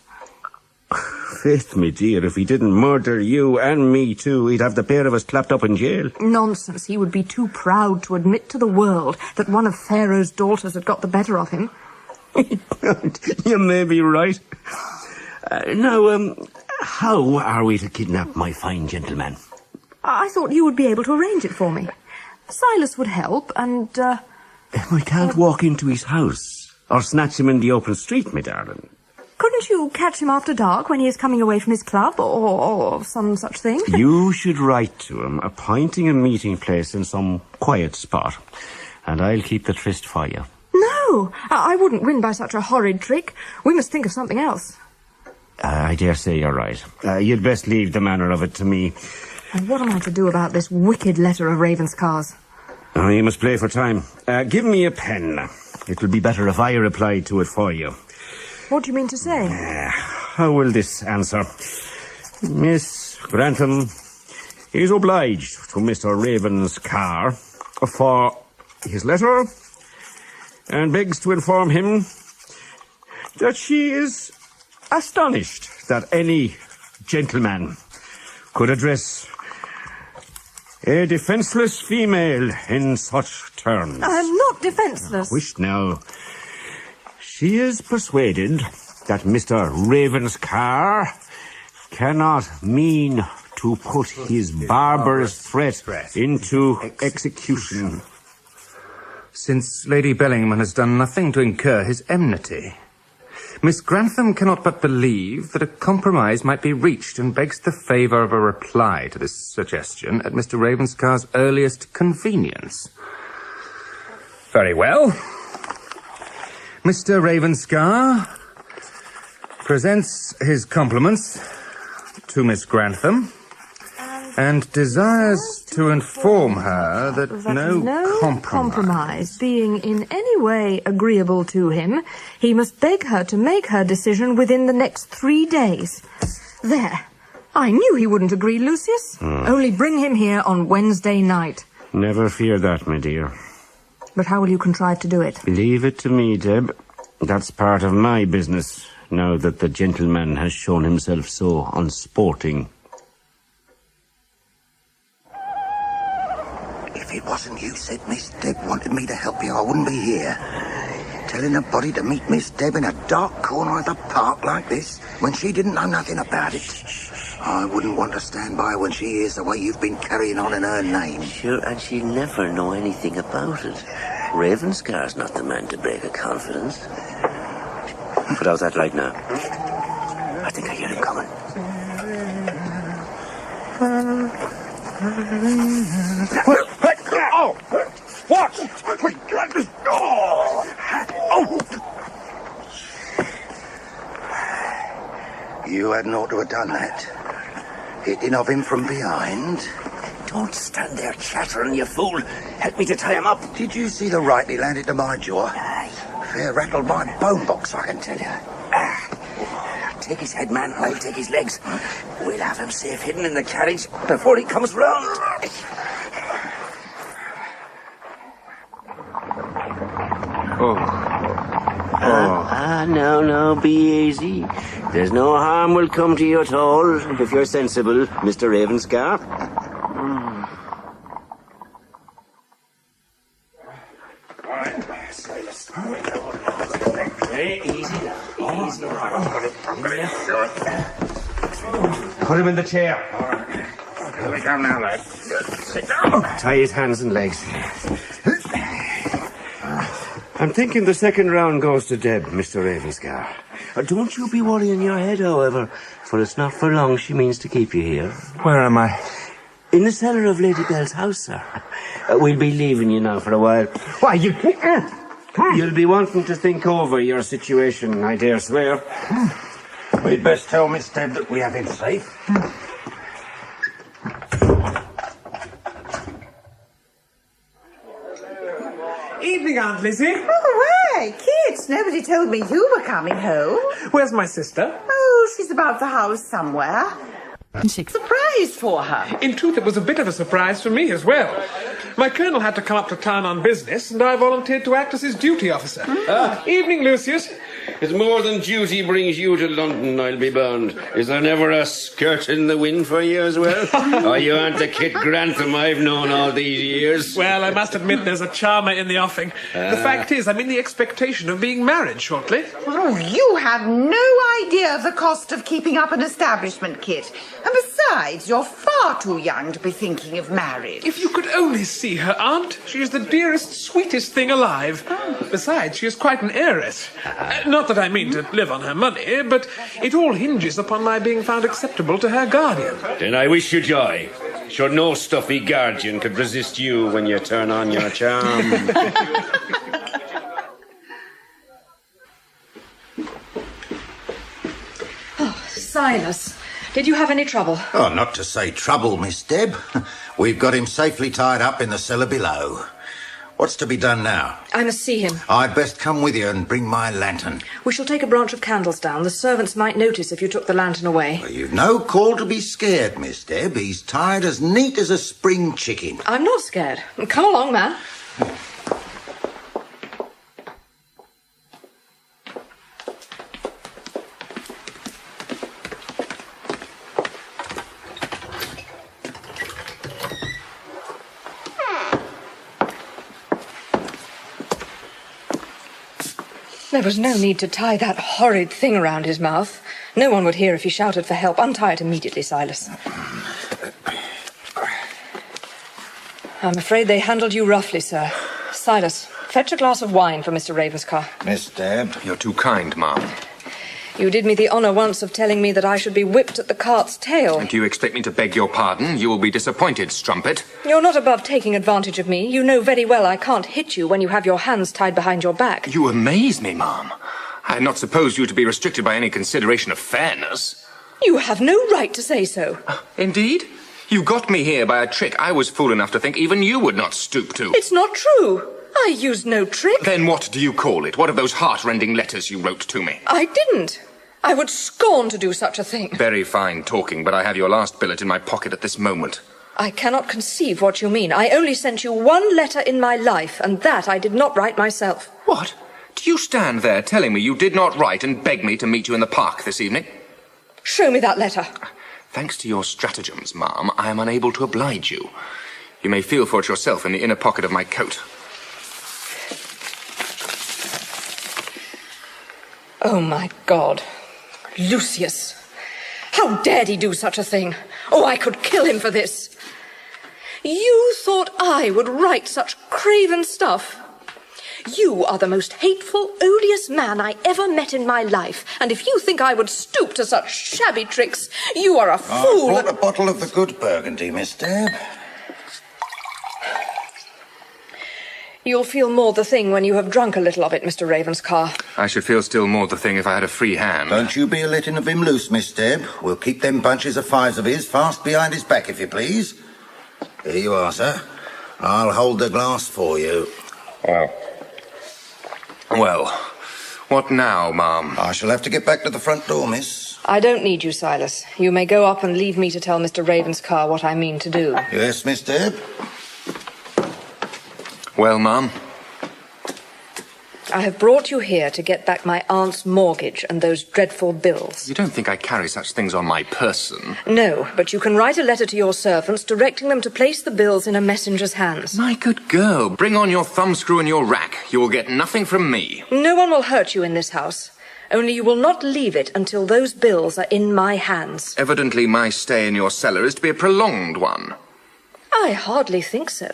Faith, me dear, if he didn't murder you and me too, he'd have the pair of us clapped up in jail. Nonsense. He would be too proud to admit to the world that one of Pharaoh's daughters had got the better of him. You may be right. Now, how are we to kidnap my fine gentleman? I thought you would be able to arrange it for me. Silas would help, and, We can't walk into his house or snatch him in the open street, my darling. Couldn't you catch him after dark when he is coming away from his club, or some such thing? You should write to him, appointing a meeting place in some quiet spot, and I'll keep the tryst for you. No, I wouldn't win by such a horrid trick. We must think of something else. I dare say you're right. You'd best leave the manner of it to me. And what am I to do about this wicked letter of Ravenscar's? Oh, you must play for time. Give me a pen. It will be better if I reply to it for you. What do you mean to say? How will this answer? Miss Grantham is obliged to Mr. Ravenscar for his letter and begs to inform him that she is astonished that any gentleman could address a defenceless female in such terms. I'm not defenceless. Wish now. She is persuaded that Mr. Ravenscar cannot mean to put his barbarous threat into execution. Since Lady Bellingham has done nothing to incur his enmity, Miss Grantham cannot but believe that a compromise might be reached and begs the favour of a reply to this suggestion at Mr. Ravenscar's earliest convenience. Very well. Mr. Ravenscar presents his compliments to Miss Grantham. And and desires to inform her that no compromise being in any way agreeable to him, he must beg her to make her decision within the next 3 days. There. I knew he wouldn't agree, Lucius. Only bring him here on Wednesday night. Never fear that, my dear. But how will you contrive to do it? Leave it to me, Deb. That's part of my business, now that the gentleman has shown himself so unsporting. If it wasn't you said Miss Deb wanted me to help you, I wouldn't be here. Telling a body to meet Miss Deb in a dark corner of the park like this, when she didn't know nothing about it. I wouldn't want to stand by when she hears the way you've been carrying on in her name. Sure, and she'll never know anything about it. Ravenscar's not the man to break a confidence. Put out that light now. I think I hear him coming. Oh! What? Oh! You hadn't ought to have done that. Hitting of him from behind. Don't stand there chattering, you fool. Help me to tie him up. Did you see the right he landed to my jaw? Aye. Fair rattled my bone box, I can tell you. Take his head, man. I'll take his legs. We'll have him safe hidden in the carriage before he comes round. No, be easy. There's no harm will come to you at all, if you're sensible, Mr. Ravenscar. All right, Silas. Hey, easy now. Easy. Put him in the chair. All right. Here we come now, lad. Sit down. Tie his hands and legs. I'm thinking the second round goes to Deb, Mr. Ravenscar. Don't you be worrying your head, however, for it's not for long she means to keep you here. Where am I? In the cellar of Lady Bell's house, sir. We'll be leaving you now for a while. Why, you'll be wanting to think over your situation, I dare swear. We'd best tell Miss Deb that we have him safe. Evening, Aunt Lizzie. Oh, why, kids, nobody told me you were coming home. Where's my sister? Oh, she's about the house somewhere. Surprise for her. In truth, it was a bit of a surprise for me as well. My colonel had to come up to town on business, and I volunteered to act as his duty officer. Evening, Lucius. It's more than duty brings you to London, I'll be bound. Is there never a skirt in the wind for you as well? Oh, you aren't the Kit Grantham I've known all these years. Well, I must admit there's a charmer in the offing. The fact is, I'm in the expectation of being married shortly. Oh, you have no idea of the cost of keeping up an establishment, Kit. And besides, you're far too young to be thinking of marriage. If you could only see her, Aunt. She is the dearest, sweetest thing alive. Besides, she is quite an heiress. Not that I mean to live on her money, but it all hinges upon my being found acceptable to her guardian. Then I wish you joy. Sure, no stuffy guardian could resist you when you turn on your charm. Silas, did you have any trouble? Oh, not to say trouble, Miss Deb. We've got him safely tied up in the cellar below. What's to be done now? I must see him. I'd best come with you and bring my lantern. We shall take a branch of candles down. The servants might notice if you took the lantern away. Well, you've no call to be scared, Miss Deb. He's tied as neat as a spring chicken. I'm not scared. Come along, man. There was no need to tie that horrid thing around his mouth. No one would hear if he shouted for help. Untie it immediately, Silas. I'm afraid they handled you roughly, sir. Silas, fetch a glass of wine for Mr. Ravenscar. Miss Deb, you're too kind, ma'am. You did me the honour once of telling me that I should be whipped at the cart's tail. And do you expect me to beg your pardon? You will be disappointed, strumpet. You're not above taking advantage of me. You know very well I can't hit you when you have your hands tied behind your back. You amaze me, ma'am. I had not supposed you to be restricted by any consideration of fairness. You have no right to say so. Indeed? You got me here by a trick I was fool enough to think even you would not stoop to. It's not true. I used no trick. Then what do you call it? What of those heart-rending letters you wrote to me? I didn't. I would scorn to do such a thing. Very fine talking, but I have your last billet in my pocket at this moment. I cannot conceive what you mean. I only sent you one letter in my life, and that I did not write myself. What? Do you stand there telling me you did not write and beg me to meet you in the park this evening? Show me that letter. Thanks to your stratagems, ma'am, I am unable to oblige you. You may feel for it yourself in the inner pocket of my coat. Oh, my God. Lucius. How dared he do such a thing? Oh, I could kill him for this. You thought I would write such craven stuff? You are the most hateful, odious man I ever met in my life, and if you think I would stoop to such shabby tricks, you are a fool. I brought a bottle of the good Burgundy, Miss Deb. You'll feel more the thing when you have drunk a little of it, Mr. Ravenscar. I should feel still more the thing if I had a free hand. Don't you be a letting of him loose, Miss Deb. We'll keep them bunches of fives of his fast behind his back, if you please. Here you are, sir. I'll hold the glass for you. Well, what now, ma'am? I shall have to get back to the front door, miss. I don't need you, Silas. You may go up and leave me to tell Mr. Ravenscar what I mean to do. Yes, Miss Deb? Well, ma'am? I have brought you here to get back my aunt's mortgage and those dreadful bills. You don't think I carry such things on my person? No, but you can write a letter to your servants directing them to place the bills in a messenger's hands. My good girl, bring on your thumbscrew and your rack. You will get nothing from me. No one will hurt you in this house. Only you will not leave it until those bills are in my hands. Evidently my stay in your cellar is to be a prolonged one. I hardly think so.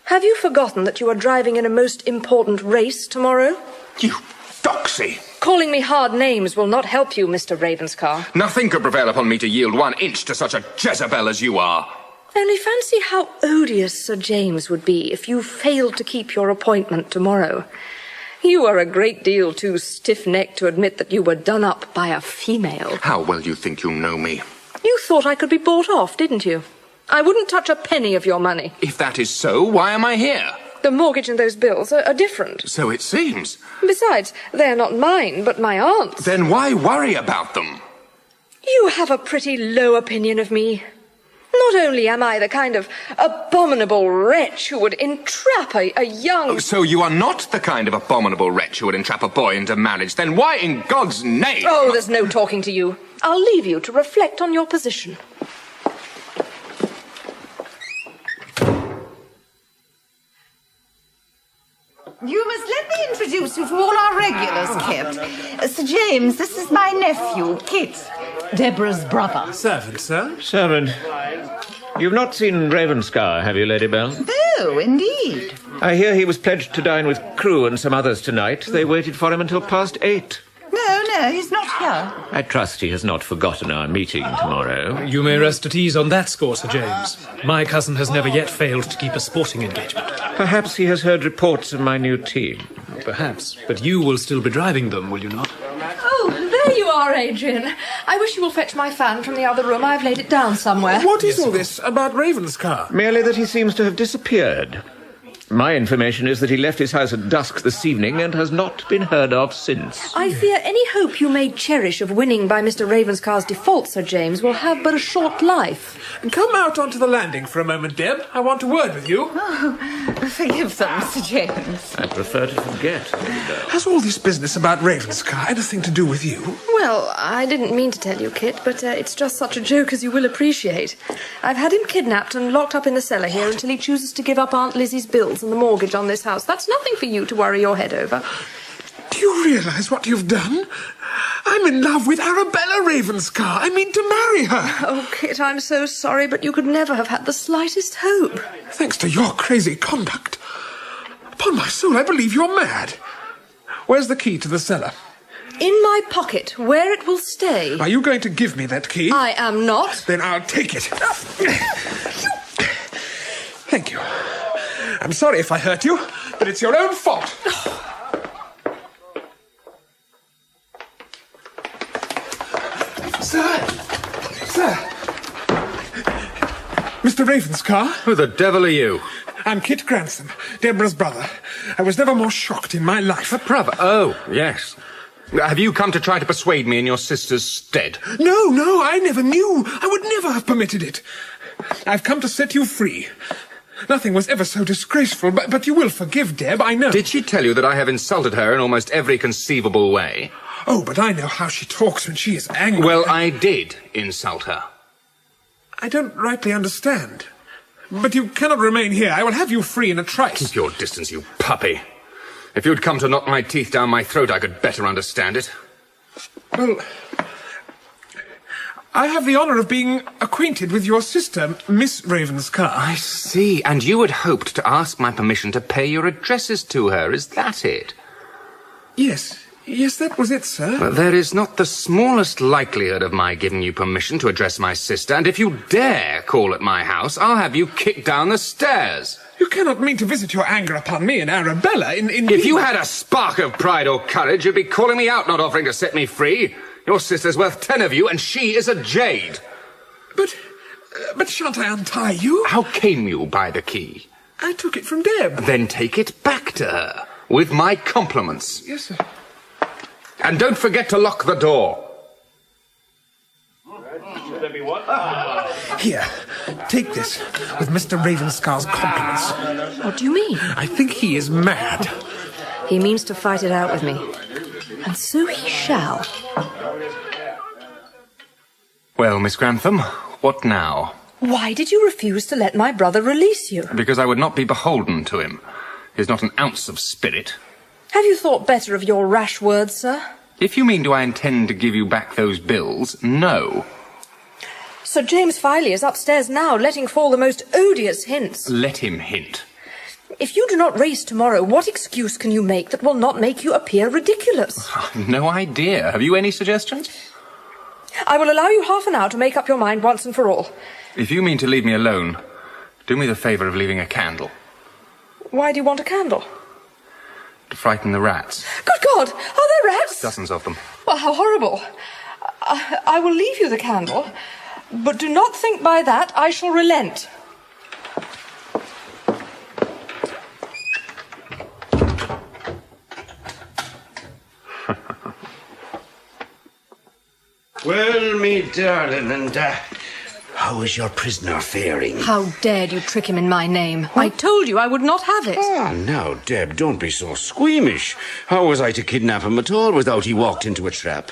Have you forgotten that you are driving in a most important race tomorrow? You doxy! Calling me hard names will not help you, Mr. Ravenscar. Nothing could prevail upon me to yield 1 inch to such a Jezebel as you are. Only fancy how odious Sir James would be if you failed to keep your appointment tomorrow. You are a great deal too stiff-necked to admit that you were done up by a female. How well you think you know me. You thought I could be bought off, didn't you? I wouldn't touch a penny of your money. If that is so, why am I here? The mortgage and those bills are different. So it seems. Besides, they're not mine, but my aunt's. Then why worry about them? You have a pretty low opinion of me. Not only am I the kind of abominable wretch who would entrap a young... Oh, so you are not the kind of abominable wretch who would entrap a boy into marriage. Then why in God's name... Oh, there's no talking to you. I'll leave you to reflect on your position. You must let me introduce you to all our regulars, Kit. Sir James, this is my nephew, Kit. Deborah's brother. Servant, sir? Servant. You've not seen Ravenscar, have you, Lady Bell? Oh, indeed. I hear he was pledged to dine with Crewe and some others tonight. They waited for him until past 8. No, he's not here. I trust he has not forgotten our meeting tomorrow. You may rest at ease on that score, Sir James. My cousin has never yet failed to keep a sporting engagement. Perhaps he has heard reports of my new team. Perhaps, but you will still be driving them, will you not? Oh, there you are, Adrian. I wish you will fetch my fan from the other room. I've laid it down somewhere. What is all this about Ravenscar? Merely that he seems to have disappeared. My information is that he left his house at dusk this evening and has not been heard of since. I fear any hope you may cherish of winning by Mr. Ravenscar's default, Sir James, will have but a short life. Come out onto the landing for a moment, Deb. I want a word with you. Oh, forgive them, Sir James. I prefer to forget. Has all this business about Ravenscar anything to do with you? Well, I didn't mean to tell you, Kit, but it's just such a joke as you will appreciate. I've had him kidnapped and locked up in the cellar here until he chooses to give up Aunt Lizzie's bills and the mortgage on this house. That's nothing for you to worry your head over. Do you realise what you've done? I'm in love with Arabella Ravenscar. I mean to marry her. Oh, Kit, I'm so sorry, but you could never have had the slightest hope. Thanks to your crazy conduct. Upon my soul, I believe you're mad. Where's the key to the cellar? In my pocket, where it will stay. Are you going to give me that key? I am not. Then I'll take it. Thank you. I'm sorry if I hurt you, but it's your own fault. Sir! Mr. Ravenscar. Who the devil are you? I'm Kit Grantham, Deborah's brother. I was never more shocked in my life. A brother? Oh, yes. Have you come to try to persuade me in your sister's stead? No, I never knew. I would never have permitted it. I've come to set you free. Nothing was ever so disgraceful, but you will forgive Deb, I know. Did she tell you that I have insulted her in almost every conceivable way? Oh, but I know how she talks when she is angry. Well, I did insult her. I don't rightly understand. But you cannot remain here. I will have you free in a trice. Keep your distance, you puppy. If you'd come to knock my teeth down my throat, I could better understand it. Well, I have the honour of being acquainted with your sister, Miss Ravenscar. I see. And you had hoped to ask my permission to pay your addresses to her. Is that it? Yes, that was it, sir. But there is not the smallest likelihood of my giving you permission to address my sister, and if you dare call at my house, I'll have you kicked down the stairs. You cannot mean to visit your anger upon me and Arabella in... If you had a spark of pride or courage, you'd be calling me out, not offering to set me free. Your sister's worth 10 of you, and she is a jade. But shan't I untie you? How came you by the key? I took it from Deb. Then take it back to her, with my compliments. Yes, sir. And don't forget to lock the door. Here, take this, with Mr. Ravenscar's compliments. What do you mean? I think he is mad. He means to fight it out with me. And so he shall. Well, Miss Grantham, what now? Why did you refuse to let my brother release you? Because I would not be beholden to him. He has not an ounce of spirit. Have you thought better of your rash words, sir? If you mean do I intend to give you back those bills, no. Sir James Filey is upstairs now, letting fall the most odious hints. Let him hint. If you do not race tomorrow, what excuse can you make that will not make you appear ridiculous? No idea. Have you any suggestions? I will allow you half an hour to make up your mind once and for all. If you mean to leave me alone, do me the favour of leaving a candle. Why do you want a candle? To frighten the rats. Good God! Are there rats? Dozens of them. Well, how horrible. I will leave you the candle, but do not think by that I shall relent. Well, me darling, and how is your prisoner faring? How dared you trick him in my name? I told you I would not have it. Ah, now, Deb, don't be so squeamish. How was I to kidnap him at all without he walked into a trap?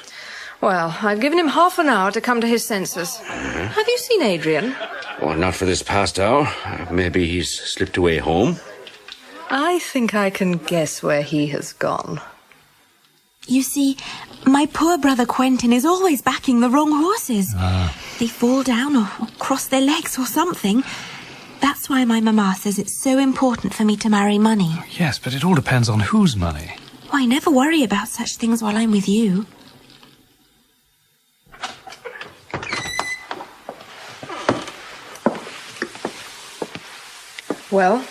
Well, I've given him half an hour to come to his senses. Have you seen Adrian? Oh, not for this past hour. Maybe he's slipped away home. I think I can guess where he has gone. You see, my poor brother Quentin is always backing the wrong horses. They fall down or cross their legs or something. That's why my mamma says it's so important for me to marry money. Yes, but it all depends on whose money. Why, I never worry about such things while I'm with you. Well,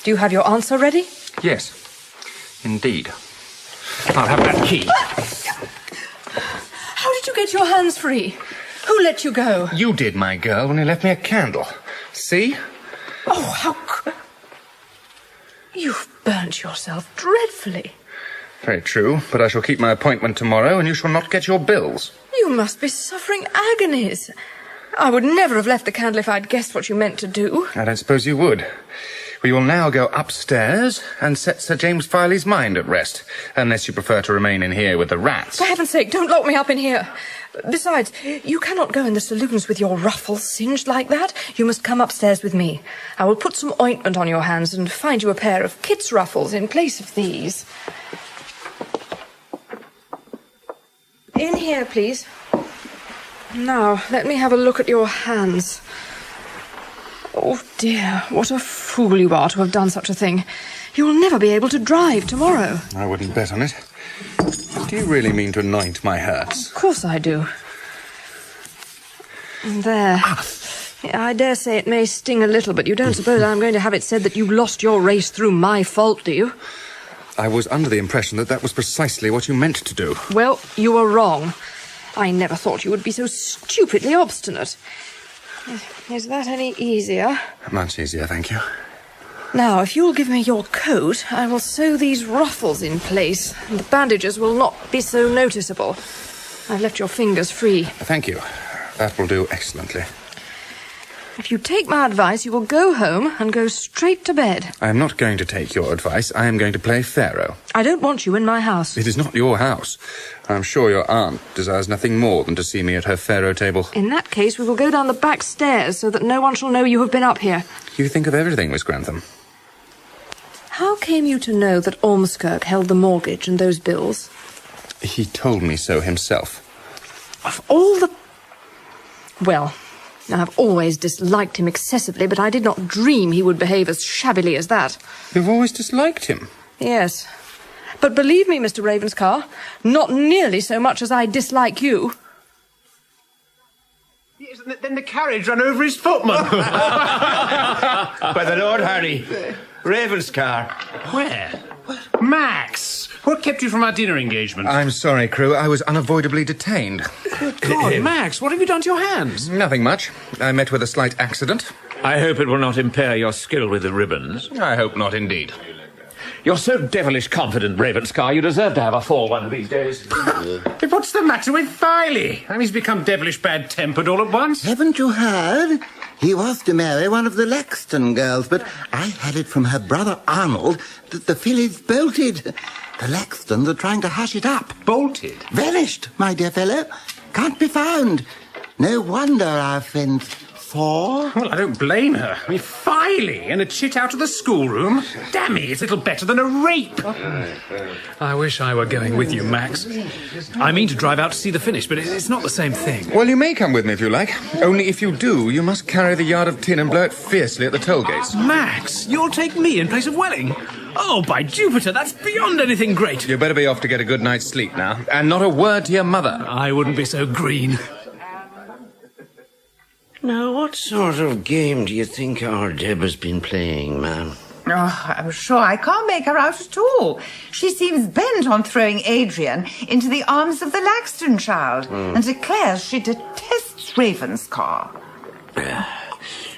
do you have your answer ready? Yes, indeed. I'll have that key. How did you get your hands free? Who let you go? You did, my girl, when you left me a candle. See? Oh, how... You've burnt yourself dreadfully. Very true, but I shall keep my appointment tomorrow, and you shall not get your bills. You must be suffering agonies. I would never have left the candle if I'd guessed what you meant to do. I don't suppose you would. We will now go upstairs and set Sir James Filey's mind at rest, unless you prefer to remain in here with the rats. For heaven's sake, don't lock me up in here. Besides, you cannot go in the saloons with your ruffles singed like that. You must come upstairs with me. I will put some ointment on your hands and find you a pair of Kit's ruffles in place of these. In here, please. Now, let me have a look at your hands. Oh, dear, what a fool you are to have done such a thing. You will never be able to drive tomorrow. I wouldn't bet on it. Do you really mean to anoint my hurts? Of course I do. There. I dare say it may sting a little, but you don't suppose I'm going to have it said that you lost your race through my fault, do you? I was under the impression that that was precisely what you meant to do. Well, you were wrong. I never thought you would be so stupidly obstinate. Is that any easier? Much easier, thank you. Now, if you'll give me your coat, I will sew these ruffles in place, and the bandages will not be so noticeable. I've left your fingers free. Thank you. That will do excellently. If you take my advice, you will go home and go straight to bed. I am not going to take your advice. I am going to play Faro. I don't want you in my house. It is not your house. I'm sure your aunt desires nothing more than to see me at her Faro table. In that case, we will go down the back stairs so that no one shall know you have been up here. You think of everything, Miss Grantham. How came you to know that Ormskirk held the mortgage and those bills? He told me so himself. Of all the... Well, I've always disliked him excessively, but I did not dream he would behave as shabbily as that. You've always disliked him? Yes. But believe me, Mr. Ravenscar, not nearly so much as I dislike you. Yes, then the carriage ran over his footman. By the Lord Harry. Ravenscar. Where? Max! What kept you from our dinner engagement? I'm sorry, Crewe. I was unavoidably detained. Good God, Max, what have you done to your hands? Nothing much. I met with a slight accident. I hope it will not impair your skill with the ribbons. I hope not, indeed. You're so devilish confident, Ravenscar. You deserve to have a fall one of these days. But what's the matter with Filey? He's become devilish bad-tempered all at once. Haven't you heard? He was to marry one of the Laxton girls, but I had it from her brother Arnold that the filly's bolted. The Laxtons are trying to hush it up. Bolted? Vanished, my dear fellow. Can't be found. No wonder our friends for. Well, I don't blame her. I mean, Filey and a chit out of the schoolroom. Damn me, it's little better than a rape. I wish I were going with you, Max. I mean to drive out to see the finish, but it's not the same thing. Well, you may come with me if you like. Only if you do, you must carry the yard of tin and blow it fiercely at the toll gates. Max, you'll take me in place of Welling? Oh, by Jupiter, that's beyond anything great. You better be off to get a good night's sleep now. And not a word to your mother. I wouldn't be so green. Now, what sort of game do you think our Deb has been playing, ma'am? Oh, I'm sure I can't make her out at all. She seems bent on throwing Adrian into the arms of the Laxton child and declares she detests Ravenscar.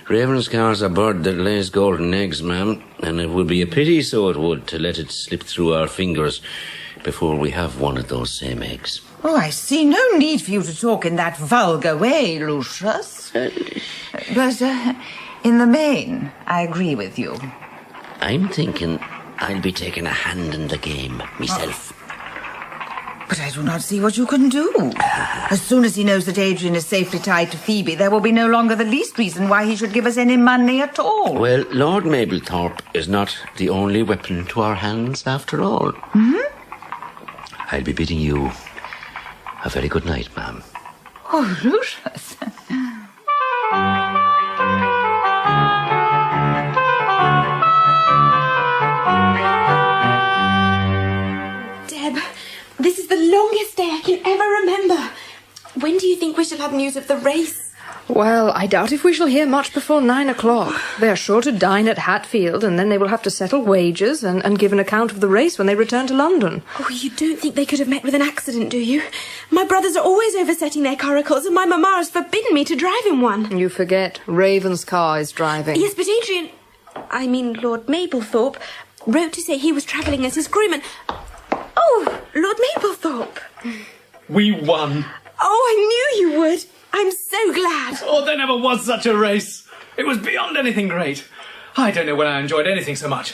Ravenscar's a bird that lays golden eggs, ma'am, and it would be a pity, so it would, to let it slip through our fingers before we have one of those same eggs. Oh, I see no need for you to talk in that vulgar way, Lucius. But in the main, I agree with you. I'm thinking I'll be taking a hand in the game myself. But I do not see what you can do. As soon as he knows that Adrian is safely tied to Phoebe, there will be no longer the least reason why he should give us any money at all. Well, Lord Mablethorpe is not the only weapon to our hands, after all. I'll be bidding you a very good night, ma'am. Oh, Lucius. Deb, this is the longest day I can ever remember. When do you think we shall have news of the race? Well, I doubt if we shall hear much before 9 o'clock. They are sure to dine at Hatfield, and then they will have to settle wages and give an account of the race when they return to London. Oh, you don't think they could have met with an accident, do you? My brothers are always oversetting their curricles, and my mamma has forbidden me to drive in one. You forget, Ravenscar is driving. Yes, but Lord Mablethorpe, wrote to say he was travelling as his groom, and... Oh, Lord Mablethorpe. We won. Oh, I knew you would. I'm so glad. Oh, there never was such a race. It was beyond anything great. I don't know when I enjoyed anything so much.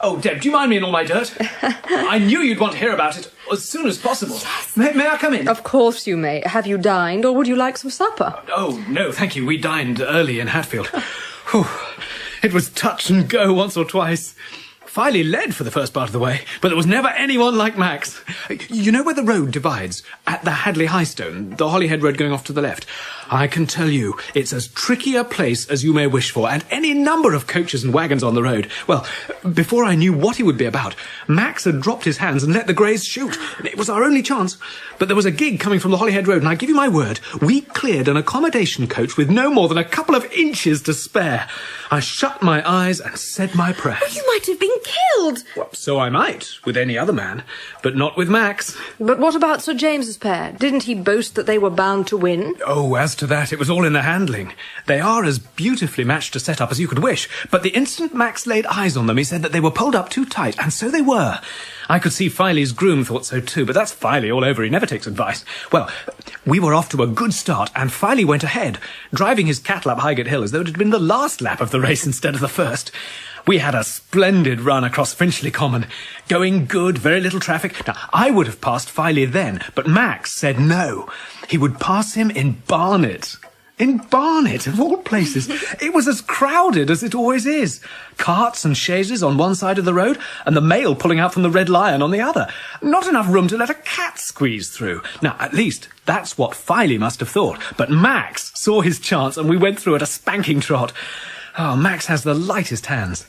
Oh, Deb, do you mind me in all my dirt? I knew you'd want to hear about it as soon as possible. Yes. May I come in? Of course you may. Have you dined, or would you like some supper? Oh, no, thank you. We dined early in Hatfield. Whew. It was touch and go once or twice. Filey led for the first part of the way, but there was never anyone like Max. You know where the road divides? At the Hadley Highstone, the Holyhead Road going off to the left. I can tell you, it's as tricky a place as you may wish for, and any number of coaches and wagons on the road. Well, before I knew what he would be about, Max had dropped his hands and let the greys shoot. It was our only chance. But there was a gig coming from the Holyhead Road, and I give you my word, we cleared an accommodation coach with no more than a couple of inches to spare. I shut my eyes and said my prayers. Oh, you might have been killed. Well, so I might, with any other man, but not with Max. But what about Sir James's pair? Didn't he boast that they were bound to win? Oh, as to that, it was all in the handling. They are as beautifully matched a set-up as you could wish, but the instant Max laid eyes on them, he said that they were pulled up too tight, and so they were. I could see Filey's groom thought so too, but that's Filey all over. He never takes advice. Well, we were off to a good start, and Filey went ahead, driving his cattle up Highgate Hill as though it had been the last lap of the race instead of the first. We had a splendid run across Finchley Common. Going good, very little traffic. Now, I would have passed Filey then, but Max said no. He would pass him in Barnet. In Barnet, of all places. It was as crowded as it always is. Carts and chaises on one side of the road, and the mail pulling out from the Red Lion on the other. Not enough room to let a cat squeeze through. Now, at least, that's what Filey must have thought. But Max saw his chance, and we went through at a spanking trot. Oh, Max has the lightest hands.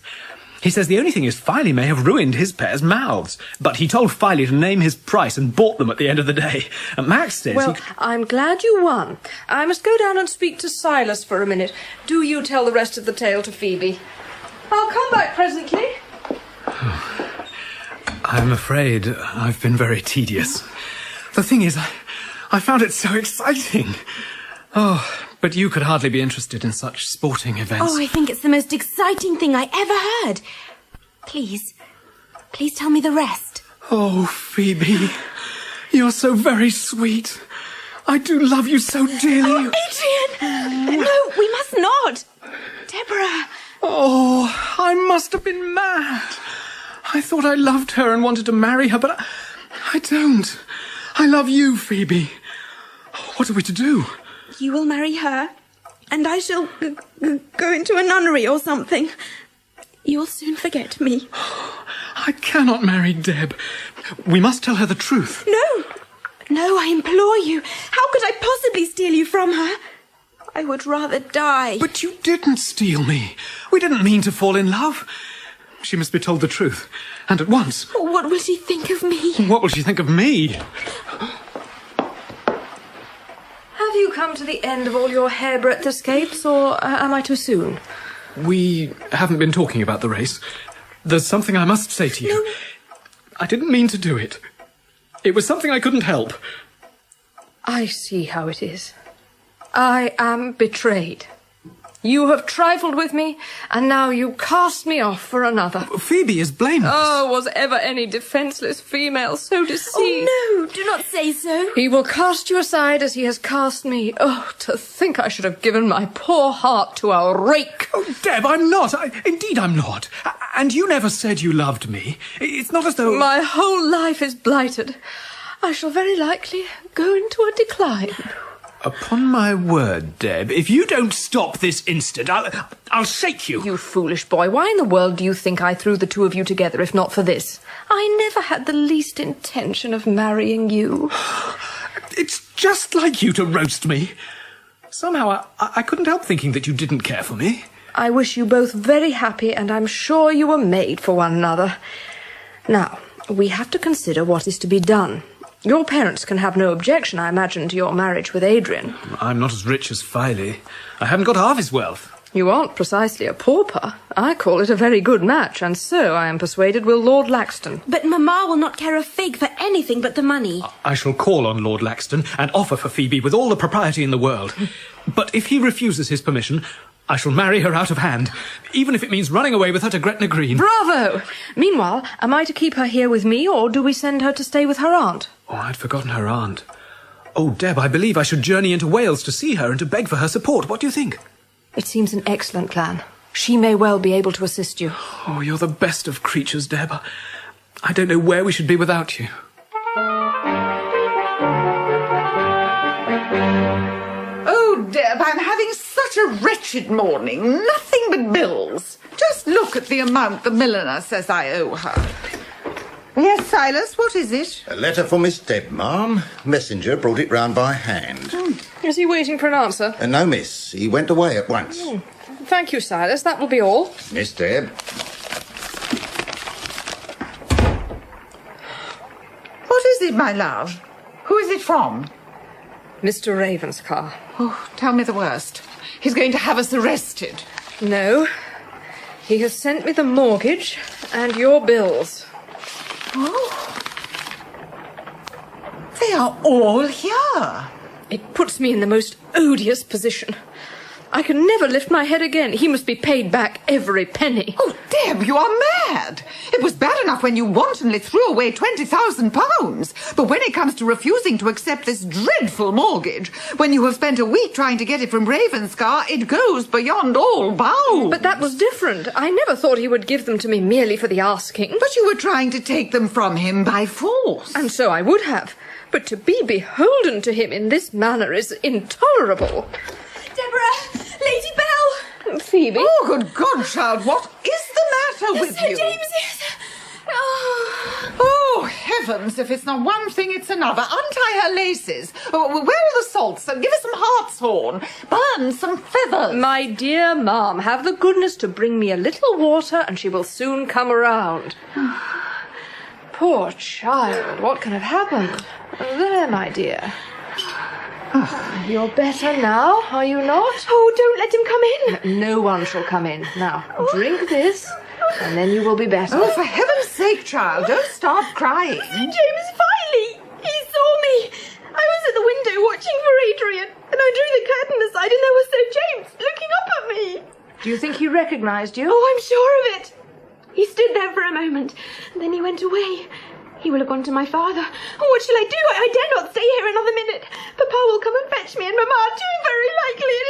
He says the only thing is Filey may have ruined his pair's mouths, but he told Filey to name his price and bought them at the end of the day. And Max says... Well, I'm glad you won. I must go down and speak to Silas for a minute. Do you tell the rest of the tale to Phoebe. I'll come back presently. I'm afraid I've been very tedious. The thing is, I found it so exciting. Oh, but you could hardly be interested in such sporting events. Oh, I think it's the most exciting thing I ever heard. Please tell me the rest. Oh, Phoebe, you're so very sweet. I do love you so dearly. Oh, Adrian! No, we must not. Deborah. Oh, I must have been mad. I thought I loved her and wanted to marry her, but I don't. I love you, Phoebe. What are we to do? You will marry her, and I shall go into a nunnery or something. You'll soon forget me. I cannot marry Deb. We must tell her the truth. No, I implore you. How could I possibly steal you from her? I would rather die. But you didn't steal me. We didn't mean to fall in love. She must be told the truth, and at once. What will she think of me? What will she think of me? Have you come to the end of all your hairbreadth escapes, or am I too soon? We haven't been talking about the race. There's something I must say to you. No. I didn't mean to do it. It was something I couldn't help. I see how it is. I am betrayed. You have trifled with me, and now you cast me off for another. Phoebe is blameless. Oh, was ever any defenceless female so deceived? Oh, no, do not say so. He will cast you aside as he has cast me. Oh, to think I should have given my poor heart to a rake. Oh, Deb, I'm not. Indeed, I'm not. And you never said you loved me. It's not as though... My whole life is blighted. I shall very likely go into a decline. Upon my word, Deb, if you don't stop this instant, I'll shake you. You foolish boy. Why in the world do you think I threw the two of you together, if not for this? I never had the least intention of marrying you. It's just like you to roast me. Somehow, I couldn't help thinking that you didn't care for me. I wish you both very happy, and I'm sure you were made for one another. Now, we have to consider what is to be done. Your parents can have no objection, I imagine, to your marriage with Adrian. I'm not as rich as Filey. I haven't got half his wealth. You aren't precisely a pauper. I call it a very good match, and so, I am persuaded, will Lord Laxton. But Mamma will not care a fig for anything but the money. I shall call on Lord Laxton and offer for Phoebe with all the propriety in the world. But if he refuses his permission, I shall marry her out of hand, even if it means running away with her to Gretna Green. Bravo! Meanwhile, am I to keep her here with me, or do we send her to stay with her aunt? Oh, I'd forgotten her aunt. Oh, Deb, I believe I should journey into Wales to see her and to beg for her support. What do you think? It seems an excellent plan. She may well be able to assist you. Oh, you're the best of creatures, Deb. I don't know where we should be without you. Oh, Deb, I'm having such a wretched morning. Nothing but bills. Just look at the amount the milliner says I owe her. Yes, Silas, what is it? A letter for Miss Deb, ma'am. Messenger brought it round by hand. Is he waiting for an answer? No, miss. He went away at once. Thank you, Silas. That will be all. Miss Deb. What is it, my love? Who is it from? Mr. Ravenscar. Oh, tell me the worst. He's going to have us arrested. No. He has sent me the mortgage and your bills. Oh. They are all here. It puts me in the most odious position. I can never lift my head again. He must be paid back every penny. Oh, Deb, you are mad. It was bad enough when you wantonly threw away £20,000. But when it comes to refusing to accept this dreadful mortgage, when you have spent a week trying to get it from Ravenscar, it goes beyond all bounds. But that was different. I never thought he would give them to me merely for the asking. But you were trying to take them from him by force. And so I would have. But to be beholden to him in this manner is intolerable. Deborah! Lady Bell! Phoebe? Oh, good God, child, what is the matter with Sir you? James is... Oh, heavens, if it's not one thing, it's another. Untie her laces. Oh, where are the salts? Give her some hartshorn. Burn some feathers. My dear ma'am, have the goodness to bring me a little water and she will soon come around. Poor child, what can have happened? There, my dear. You're better now, are you not? Oh, don't let him come in. No one shall come in. Now, drink this, and then you will be better. Oh, for heaven's sake, child, don't start crying. Sir James Filey! He saw me. I was at the window watching for Adrian, and I drew the curtain aside, and there was Sir James looking up at me. Do you think he recognised you? Oh, I'm sure of it. He stood there for a moment, and then he went away. He will have gone to my father. Oh, what shall I do? I dare not stay here another minute. Papa will come and fetch me, and Mamma too, very likely. It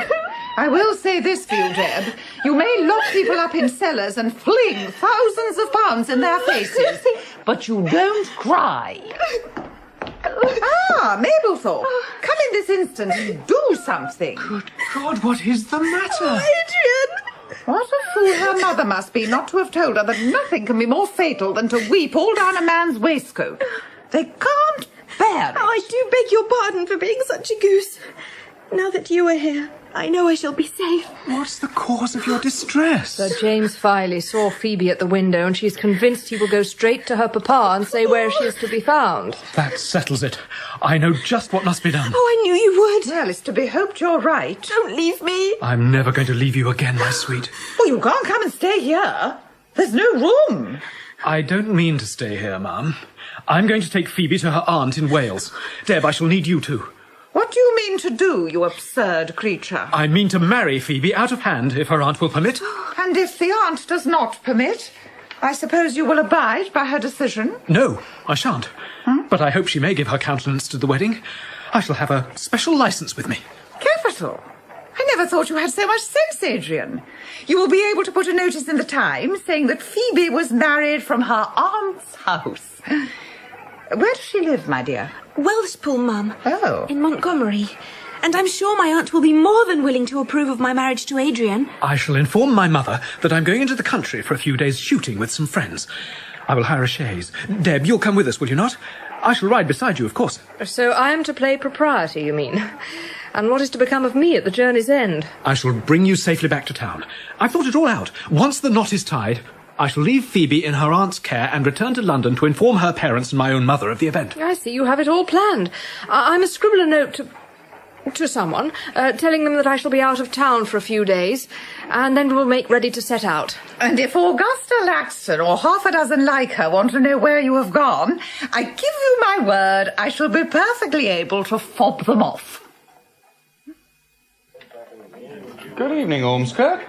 is... I will say this for you, Deb. You may lock people up in cellars and fling thousands of pounds in their faces, but you don't cry. Ah, Mablethorpe, come in this instant and do something. Good God, what is the matter? Adrian! What a fool her mother must be not to have told her that nothing can be more fatal than to weep all down a man's waistcoat. They can't bear it. Oh, I do beg your pardon for being such a goose. Now that you are here, I know I shall be safe. What's the cause of your distress? Sir James Filey saw Phoebe at the window, and she's convinced he will go straight to her papa and say where she is to be found. That settles it. I know just what must be done. Oh, I knew you would. Well, it's to be hoped you're right. Don't leave me. I'm never going to leave you again, my sweet. Well, you can't come and stay here. There's no room. I don't mean to stay here, Mum. I'm going to take Phoebe to her aunt in Wales. Deb, I shall need you too. What do you mean to do, you absurd creature? I mean to marry Phoebe out of hand, if her aunt will permit. And if the aunt does not permit, I suppose you will abide by her decision? No, I shan't. But I hope she may give her countenance to the wedding. I shall have a special licence with me. Capital. I never thought you had so much sense, Adrian. You will be able to put a notice in the Times saying that Phoebe was married from her aunt's house. Where does she live, my dear? Welshpool, Mum. Oh. In Montgomery. And I'm sure my aunt will be more than willing to approve of my marriage to Adrian. I shall inform my mother that I'm going into the country for a few days shooting with some friends. I will hire a chaise. Deb, you'll come with us, will you not? I shall ride beside you, of course. So I am to play proprietor, you mean? And what is to become of me at the journey's end? I shall bring you safely back to town. I've thought it all out. Once the knot is tied, I shall leave Phoebe in her aunt's care and return to London to inform her parents and my own mother of the event. I see, you have it all planned. I must scribble a note to someone, telling them that I shall be out of town for a few days, and then we'll make ready to set out. And if Augusta Laxton or half a dozen like her want to know where you have gone, I give you my word I shall be perfectly able to fob them off. Good evening, Ormskirk.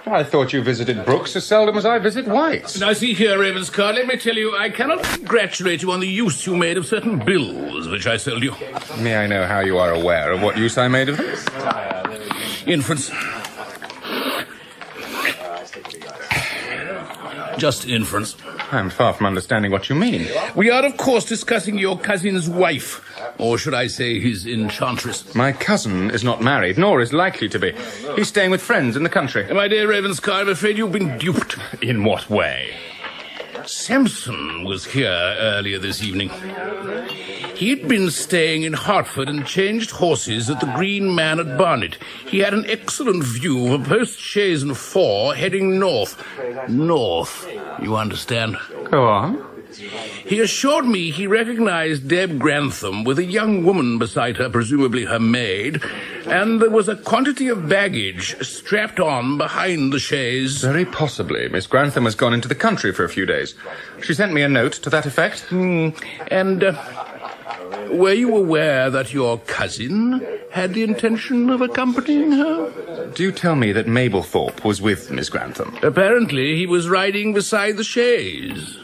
I thought you visited Brooks as seldom as I visit White's. Now, see here, Ravenscar, let me tell you, I cannot congratulate you on the use you made of certain bills which I sold you. May I know how you are aware of what use I made of them? Inference. Just inference. I'm far from understanding what you mean. We are, of course, discussing your cousin's wife. Or should I say his enchantress? My cousin is not married, nor is likely to be. He's staying with friends in the country. My dear Ravenscar, I'm afraid you've been duped. In what way? Samson was here earlier this evening. He'd been staying in Hertford and changed horses at the Green Man at Barnet. He had an excellent view of a post-chaise and four heading north. North, you understand? Go on. He assured me he recognized Deb Grantham with a young woman beside her, presumably her maid, and there was a quantity of baggage strapped on behind the chaise. Very possibly. Miss Grantham has gone into the country for a few days. She sent me a note to that effect. And were you aware that your cousin had the intention of accompanying her? Do you tell me that Mablethorpe was with Miss Grantham? Apparently he was riding beside the chaise.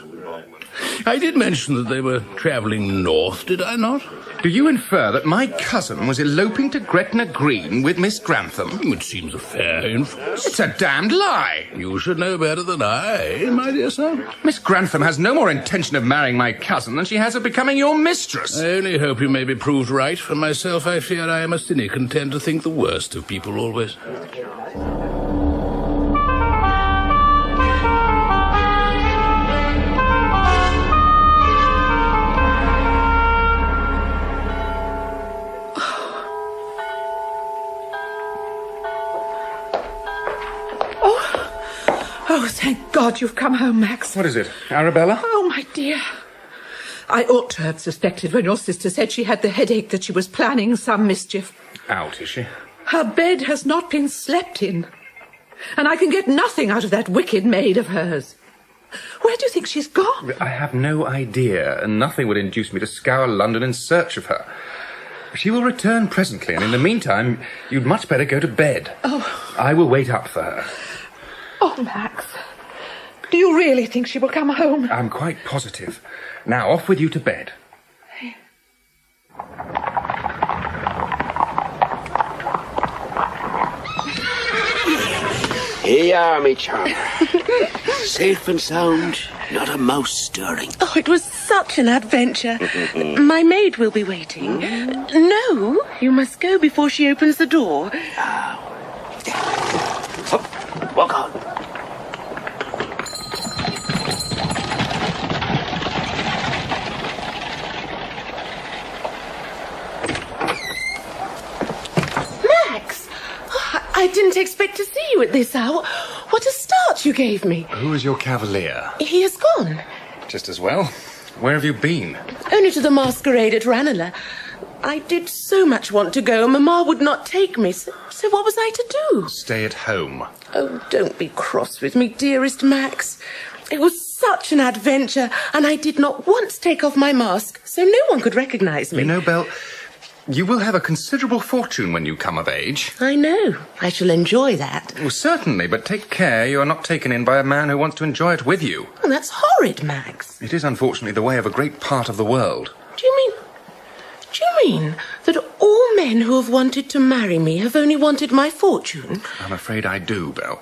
I did mention that they were travelling north, did I not? Do you infer that my cousin was eloping to Gretna Green with Miss Grantham? It seems a fair inference. It's a damned lie. You should know better than I, my dear son. Miss Grantham has no more intention of marrying my cousin than she has of becoming your mistress. I only hope you may be proved right. For myself, I fear I am a cynic and tend to think the worst of people always. Oh, thank God you've come home, Max. What is it, Arabella? Oh, my dear. I ought to have suspected when your sister said she had the headache that she was planning some mischief. Out, is she? Her bed has not been slept in, and I can get nothing out of that wicked maid of hers. Where do you think she's gone? I have no idea, and nothing would induce me to scour London in search of her. She will return presently, and in the meantime, you'd much better go to bed. Oh. I will wait up for her. Oh, Max. Do you really think she will come home? I'm quite positive. Now, off with you to bed. Here you are, me charmer. Safe and sound, not a mouse stirring. Oh, it was such an adventure. My maid will be waiting. No, you must go before she opens the door. Walk on. Max! I didn't expect to see you at this hour. What a start you gave me. Who is your cavalier? He is gone. Just as well. Where have you been? Only to the masquerade at Ranelagh. I did so much want to go, and Mamma would not take me, so what was I to do? Stay at home. Oh, don't be cross with me, dearest Max. It was such an adventure, and I did not once take off my mask, so no one could recognise me. You know, Belle, you will have a considerable fortune when you come of age. I know. I shall enjoy that. Well, certainly, but take care you are not taken in by a man who wants to enjoy it with you. Oh, that's horrid, Max. It is unfortunately the way of a great part of the world. Do you mean that all men who have wanted to marry me have only wanted my fortune? I'm afraid I do, Belle.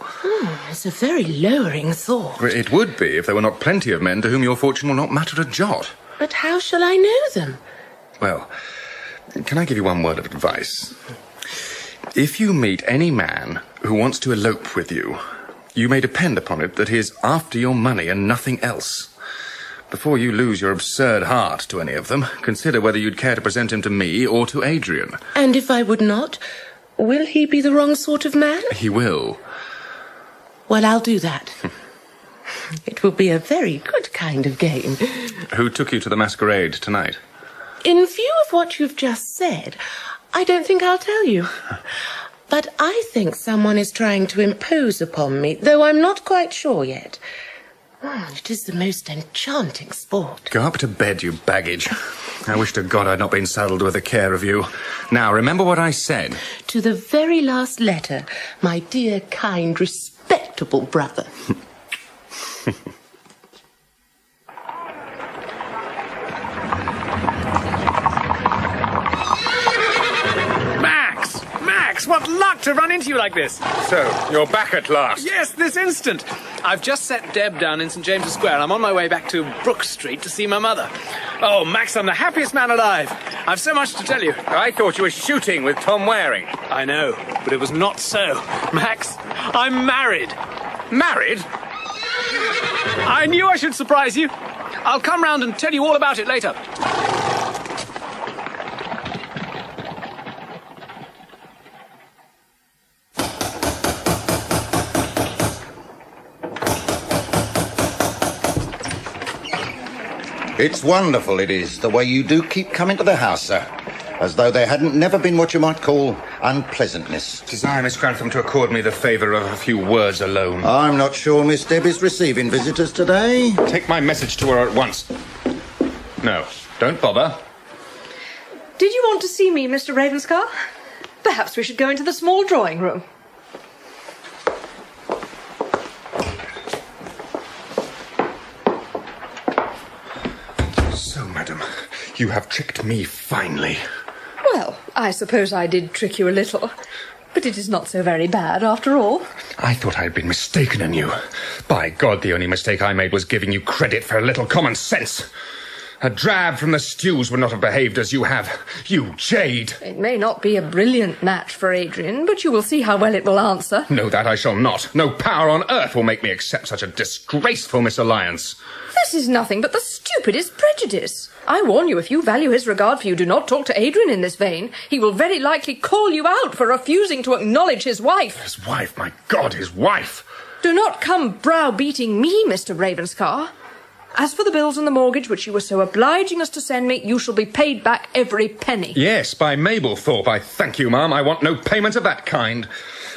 It's a very lowering thought. It would be if there were not plenty of men to whom your fortune will not matter a jot. But how shall I know them? Well, can I give you one word of advice? If you meet any man who wants to elope with you, you may depend upon it that he is after your money and nothing else. Before you lose your absurd heart to any of them, consider whether you'd care to present him to me or to Adrian. And if I would not, will he be the wrong sort of man? He will. Well, I'll do that. It will be a very good kind of game. Who took you to the masquerade tonight? In view of what you've just said, I don't think I'll tell you. But I think someone is trying to impose upon me, though I'm not quite sure yet. It is the most enchanting sport. Go up to bed, you baggage. I wish to God I'd not been saddled with the care of you. Now, remember what I said. To the very last letter, my dear, kind, respectable brother. Max, what luck to run into you like this. So, you're back at last? Yes, this instant. I've just set Deb down in St. James's Square. I'm on my way back to Brook Street to see my mother. Oh, Max, I'm the happiest man alive. I've so much to tell you. I thought you were shooting with Tom Waring. I know, but it was not so. Max, I'm married. Married? I knew I should surprise you. I'll come round and tell you all about it later. It's wonderful, it is, the way you do keep coming to the house, sir. As though there hadn't never been what you might call unpleasantness. Desire Miss Grantham to accord me the favour of a few words alone. I'm not sure Miss Deb is receiving visitors today. Take my message to her at once. No, don't bother. Did you want to see me, Mr. Ravenscar? Perhaps we should go into the small drawing room. So, madam, you have tricked me finely. Well, I suppose I did trick you a little. But it is not so very bad, after all. I thought I had been mistaken in you. By God, the only mistake I made was giving you credit for a little common sense. A drab from the stews would not have behaved as you have. You jade! It may not be a brilliant match for Adrian, but you will see how well it will answer. No, that I shall not. No power on earth will make me accept such a disgraceful misalliance. This is nothing but the stupidest prejudice. I warn you, if you value his regard for you, do not talk to Adrian in this vein. He will very likely call you out for refusing to acknowledge his wife. His wife, my God, his wife! Do not come browbeating me, Mr. Ravenscar. As for the bills and the mortgage, which you were so obliging as to send me, you shall be paid back every penny. Yes, by Mablethorpe. I thank you, ma'am. I want no payment of that kind.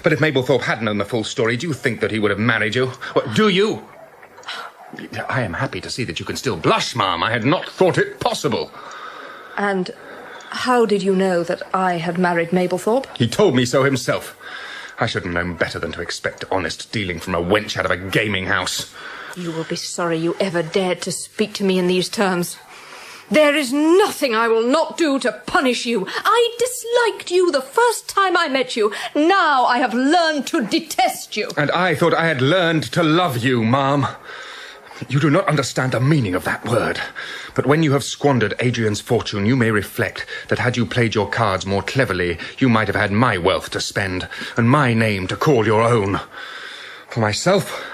But if Mablethorpe had known the full story, do you think that he would have married you? What, do you? I am happy to see that you can still blush, ma'am. I had not thought it possible. And how did you know that I had married Mablethorpe? He told me so himself. I should have known better than to expect honest dealing from a wench out of a gaming house. You will be sorry you ever dared to speak to me in these terms. There is nothing I will not do to punish you. I disliked you the first time I met you. Now I have learned to detest you. And I thought I had learned to love you, ma'am. You do not understand the meaning of that word. But when you have squandered Adrian's fortune, you may reflect that had you played your cards more cleverly, you might have had my wealth to spend, and my name to call your own. For myself,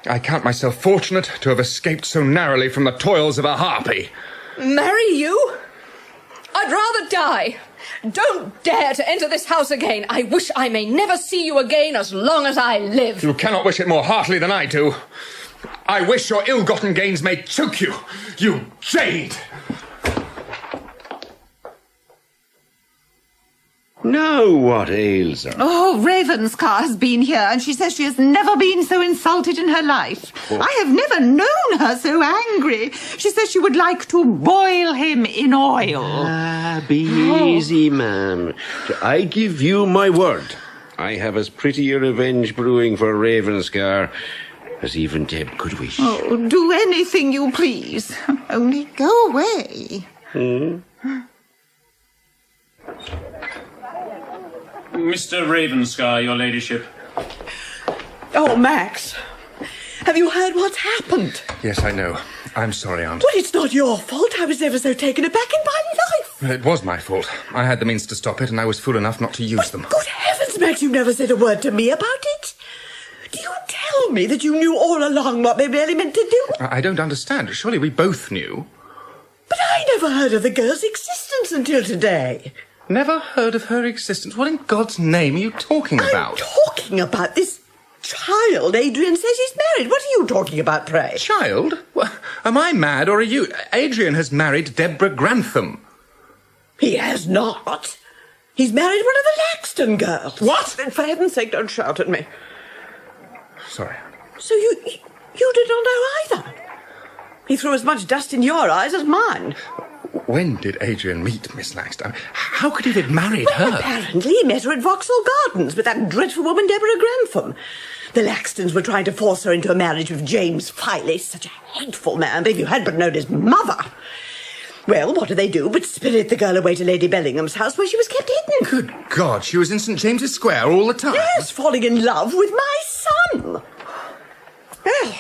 I count myself fortunate to have escaped so narrowly from the toils of a harpy. Marry you? I'd rather die. Don't dare to enter this house again. I wish I may never see you again as long as I live. You cannot wish it more heartily than I do. I wish your ill-gotten gains may choke you, you jade! Now what ails her? Oh, Ravenscar has been here, and she says she has never been so insulted in her life. Oh. I have never known her so angry. She says she would like to boil him in oil. Be easy, ma'am. I give you my word. I have as pretty a revenge brewing for Ravenscar as even Deb could wish. Oh, do anything you please. Only go away. Mr. Ravenscar, your ladyship. Oh, Max. Have you heard what's happened? Yes, I know. I'm sorry, Aunt. Well, it's not your fault. I was never so taken aback in my life. It was my fault. I had the means to stop it, and I was fool enough not to use them. Good heavens, Max, you never said a word to me about it. Do you tell me that you knew all along what they really meant to do? I don't understand. Surely we both knew. But I never heard of the girl's existence until today. Never heard of her existence? What in God's name are you talking about? I'm talking about this child Adrian says he's married. What are you talking about, pray? Child? Well, am I mad or are you? Adrian has married Deborah Grantham. He has not. He's married one of the Laxton girls. What? For heaven's sake, don't shout at me. Sorry. So you did not know either? He threw as much dust in your eyes as mine. When did Adrian meet Miss Laxton? How could he have married her? Apparently he met her at Vauxhall Gardens with that dreadful woman Deborah Grantham. The Laxtons were trying to force her into a marriage with James Filey, such a hateful man, if you had but known his mother. Well, what did they do but spirit the girl away to Lady Bellingham's house where she was kept hidden? Good God, she was in St. James's Square all the time. Yes, falling in love with my son. Well,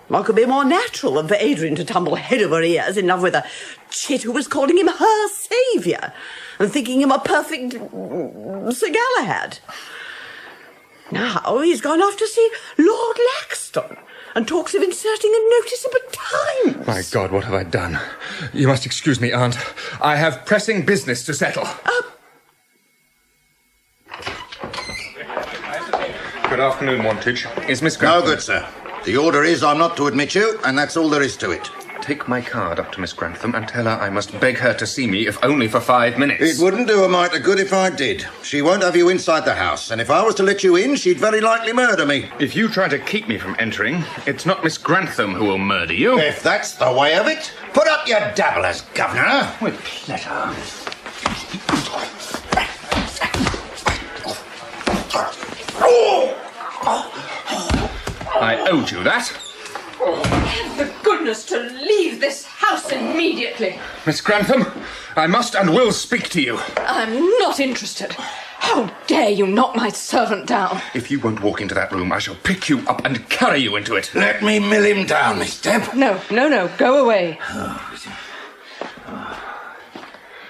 what could be more natural than for Adrian to tumble head over ears in love with a chit who was calling him her saviour and thinking him a perfect Sir Galahad. Now he's gone off to see Lord Laxton and talks of inserting a notice in the Times. My God, what have I done? You must excuse me, Aunt. I have pressing business to settle. Good afternoon, Wantage. Is Miss Grantham? No good, sir. The order is I'm not to admit you, and that's all there is to it. Take my card up to Miss Grantham and tell her I must beg her to see me, if only for 5 minutes. It wouldn't do a mite of good if I did. She won't have you inside the house, and if I was to let you in, she'd very likely murder me. If you try to keep me from entering, it's not Miss Grantham who will murder you. If that's the way of it, put up your dabblers, Governor. With pleasure. I owed you that. Have the goodness to leave this house immediately. Miss Grantham, I must and will speak to you. I'm not interested. How dare you knock my servant down? If you won't walk into that room, I shall pick you up and carry you into it. Let me mill him down, Miss Deb. No, go away.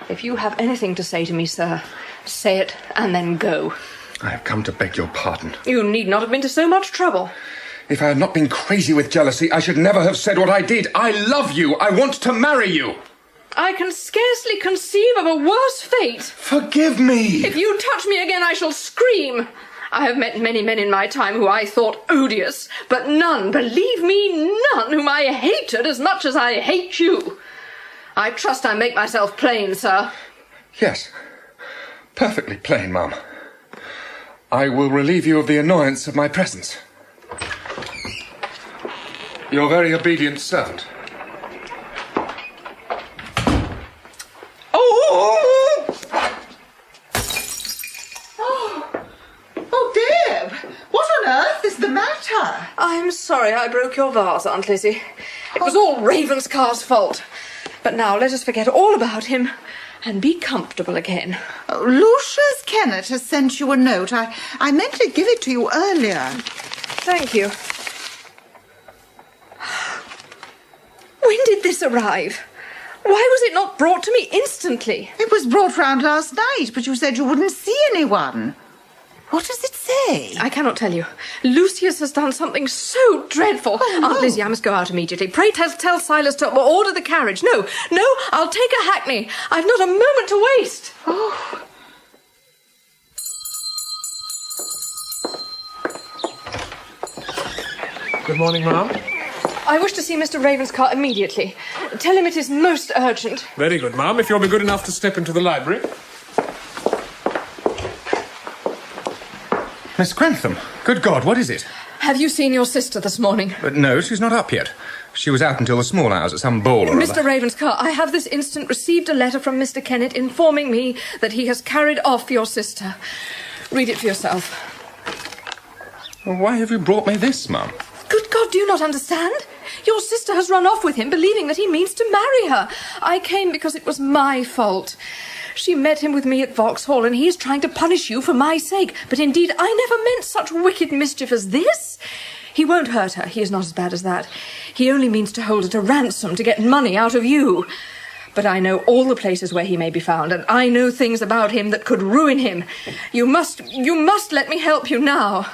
If you have anything to say to me, sir, say it and then go. I have come to beg your pardon. You need not have been to so much trouble. If I had not been crazy with jealousy, I should never have said what I did. I love you. I want to marry you. I can scarcely conceive of a worse fate. Forgive me. If you touch me again, I shall scream. I have met many men in my time who I thought odious, but none, believe me, none whom I hated as much as I hate you. I trust I make myself plain, sir. Yes, perfectly plain, Mum. I will relieve you of the annoyance of my presence. Your very obedient servant. Oh, Deb! What on earth is the matter? I'm sorry I broke your vase, Aunt Lizzie. It was all Ravenscar's fault. But now let us forget all about him and be comfortable again. Oh, Lucius Kennet has sent you a note. I meant to give it to you earlier. Thank you. When did this arrive? Why was it not brought to me instantly? It was brought round last night, but you said you wouldn't see anyone. What does it say? I cannot tell you. Lucius has done something so dreadful. Oh, no. Aunt Lizzie, I must go out immediately. Pray tell Silas to order the carriage. No, I'll take a hackney. I've not a moment to waste. Oh. Good morning, ma'am. I wish to see Mr. Ravenscar immediately. Tell him it is most urgent. Very good, ma'am. If you'll be good enough to step into the library. Miss Grantham, good God, what is it? Have you seen your sister this morning? No, she's not up yet. She was out until the small hours at some ball or Mr. other. Ravenscar, I have this instant received a letter from Mr. Kennet informing me that he has carried off your sister. Read it for yourself. Well, why have you brought me this, Mum? Good God, do you not understand? Your sister has run off with him, believing that he means to marry her. I came because it was my fault. She met him with me at Vauxhall, and he is trying to punish you for my sake. But indeed, I never meant such wicked mischief as this. He won't hurt her. He is not as bad as that. He only means to hold her to ransom to get money out of you. But I know all the places where he may be found, and I know things about him that could ruin him. You must let me help you now.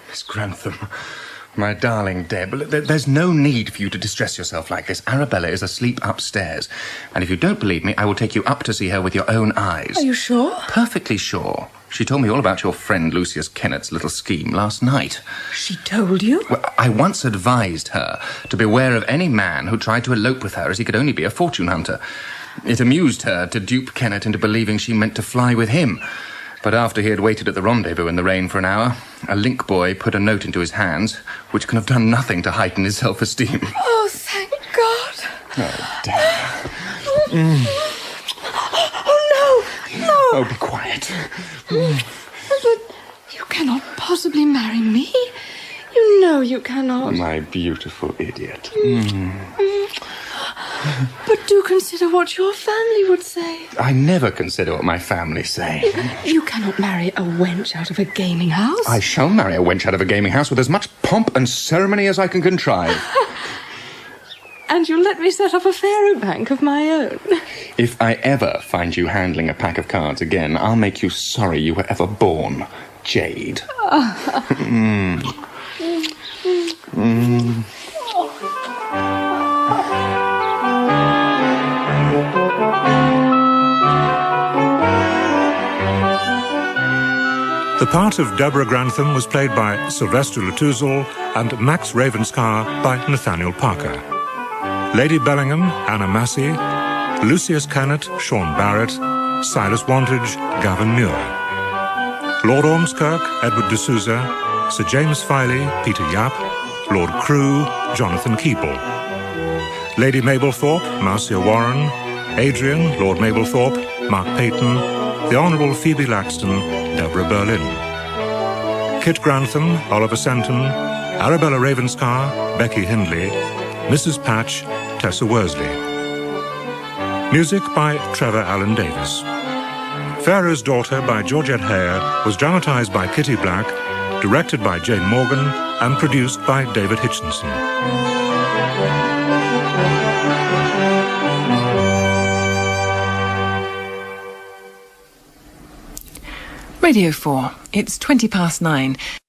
Miss Grantham, my darling Deb, there's no need for you to distress yourself like this. Arabella is asleep upstairs. And if you don't believe me, I will take you up to see her with your own eyes. Are you sure? Perfectly sure. She told me all about your friend Lucius Kennet's little scheme last night. She told you? Well, I once advised her to beware of any man who tried to elope with her, as he could only be a fortune hunter. It amused her to dupe Kennet into believing she meant to fly with him. But after he had waited at the rendezvous in the rain for an hour, a link boy put a note into his hands, which can have done nothing to heighten his self-esteem. Oh, thank God. Oh, Deb. Oh, no. Oh, be quiet. But you cannot possibly marry me. You know you cannot. My beautiful idiot. But do consider what your family would say. I never consider what my family say. You cannot marry a wench out of a gaming house. I shall marry a wench out of a gaming house with as much pomp and ceremony as I can contrive. And you'll let me set up a Faro bank of my own. If I ever find you handling a pack of cards again, I'll make you sorry you were ever born, Jade. The part of Deborah Grantham was played by Sylvestra Touzel and Max Ravenscar by Nathaniel Parker. Lady Bellingham, Anna Massey. Lucius Kennet, Sean Barrett. Silas Wantage, Gavin Muir. Lord Ormskirk, Edward de Souza. Sir James Filey, Peter Yapp. Lord Crewe, Jonathan Keeble. Lady Mablethorpe, Marcia Warren. Adrian, Lord Mablethorpe, Mark Payton, the Honourable Phoebe Laxton, Deborah Berlin. Kit Grantham, Oliver Senton, Arabella Ravenscar, Becky Hindley, Mrs. Patch, Tessa Worsley. Music by Trevor Allen Davis. Faro's Daughter by Georgette Hare was dramatised by Kitty Black, directed by Jane Morgan, and produced by David Hitchinson. Radio 4. It's 9:20.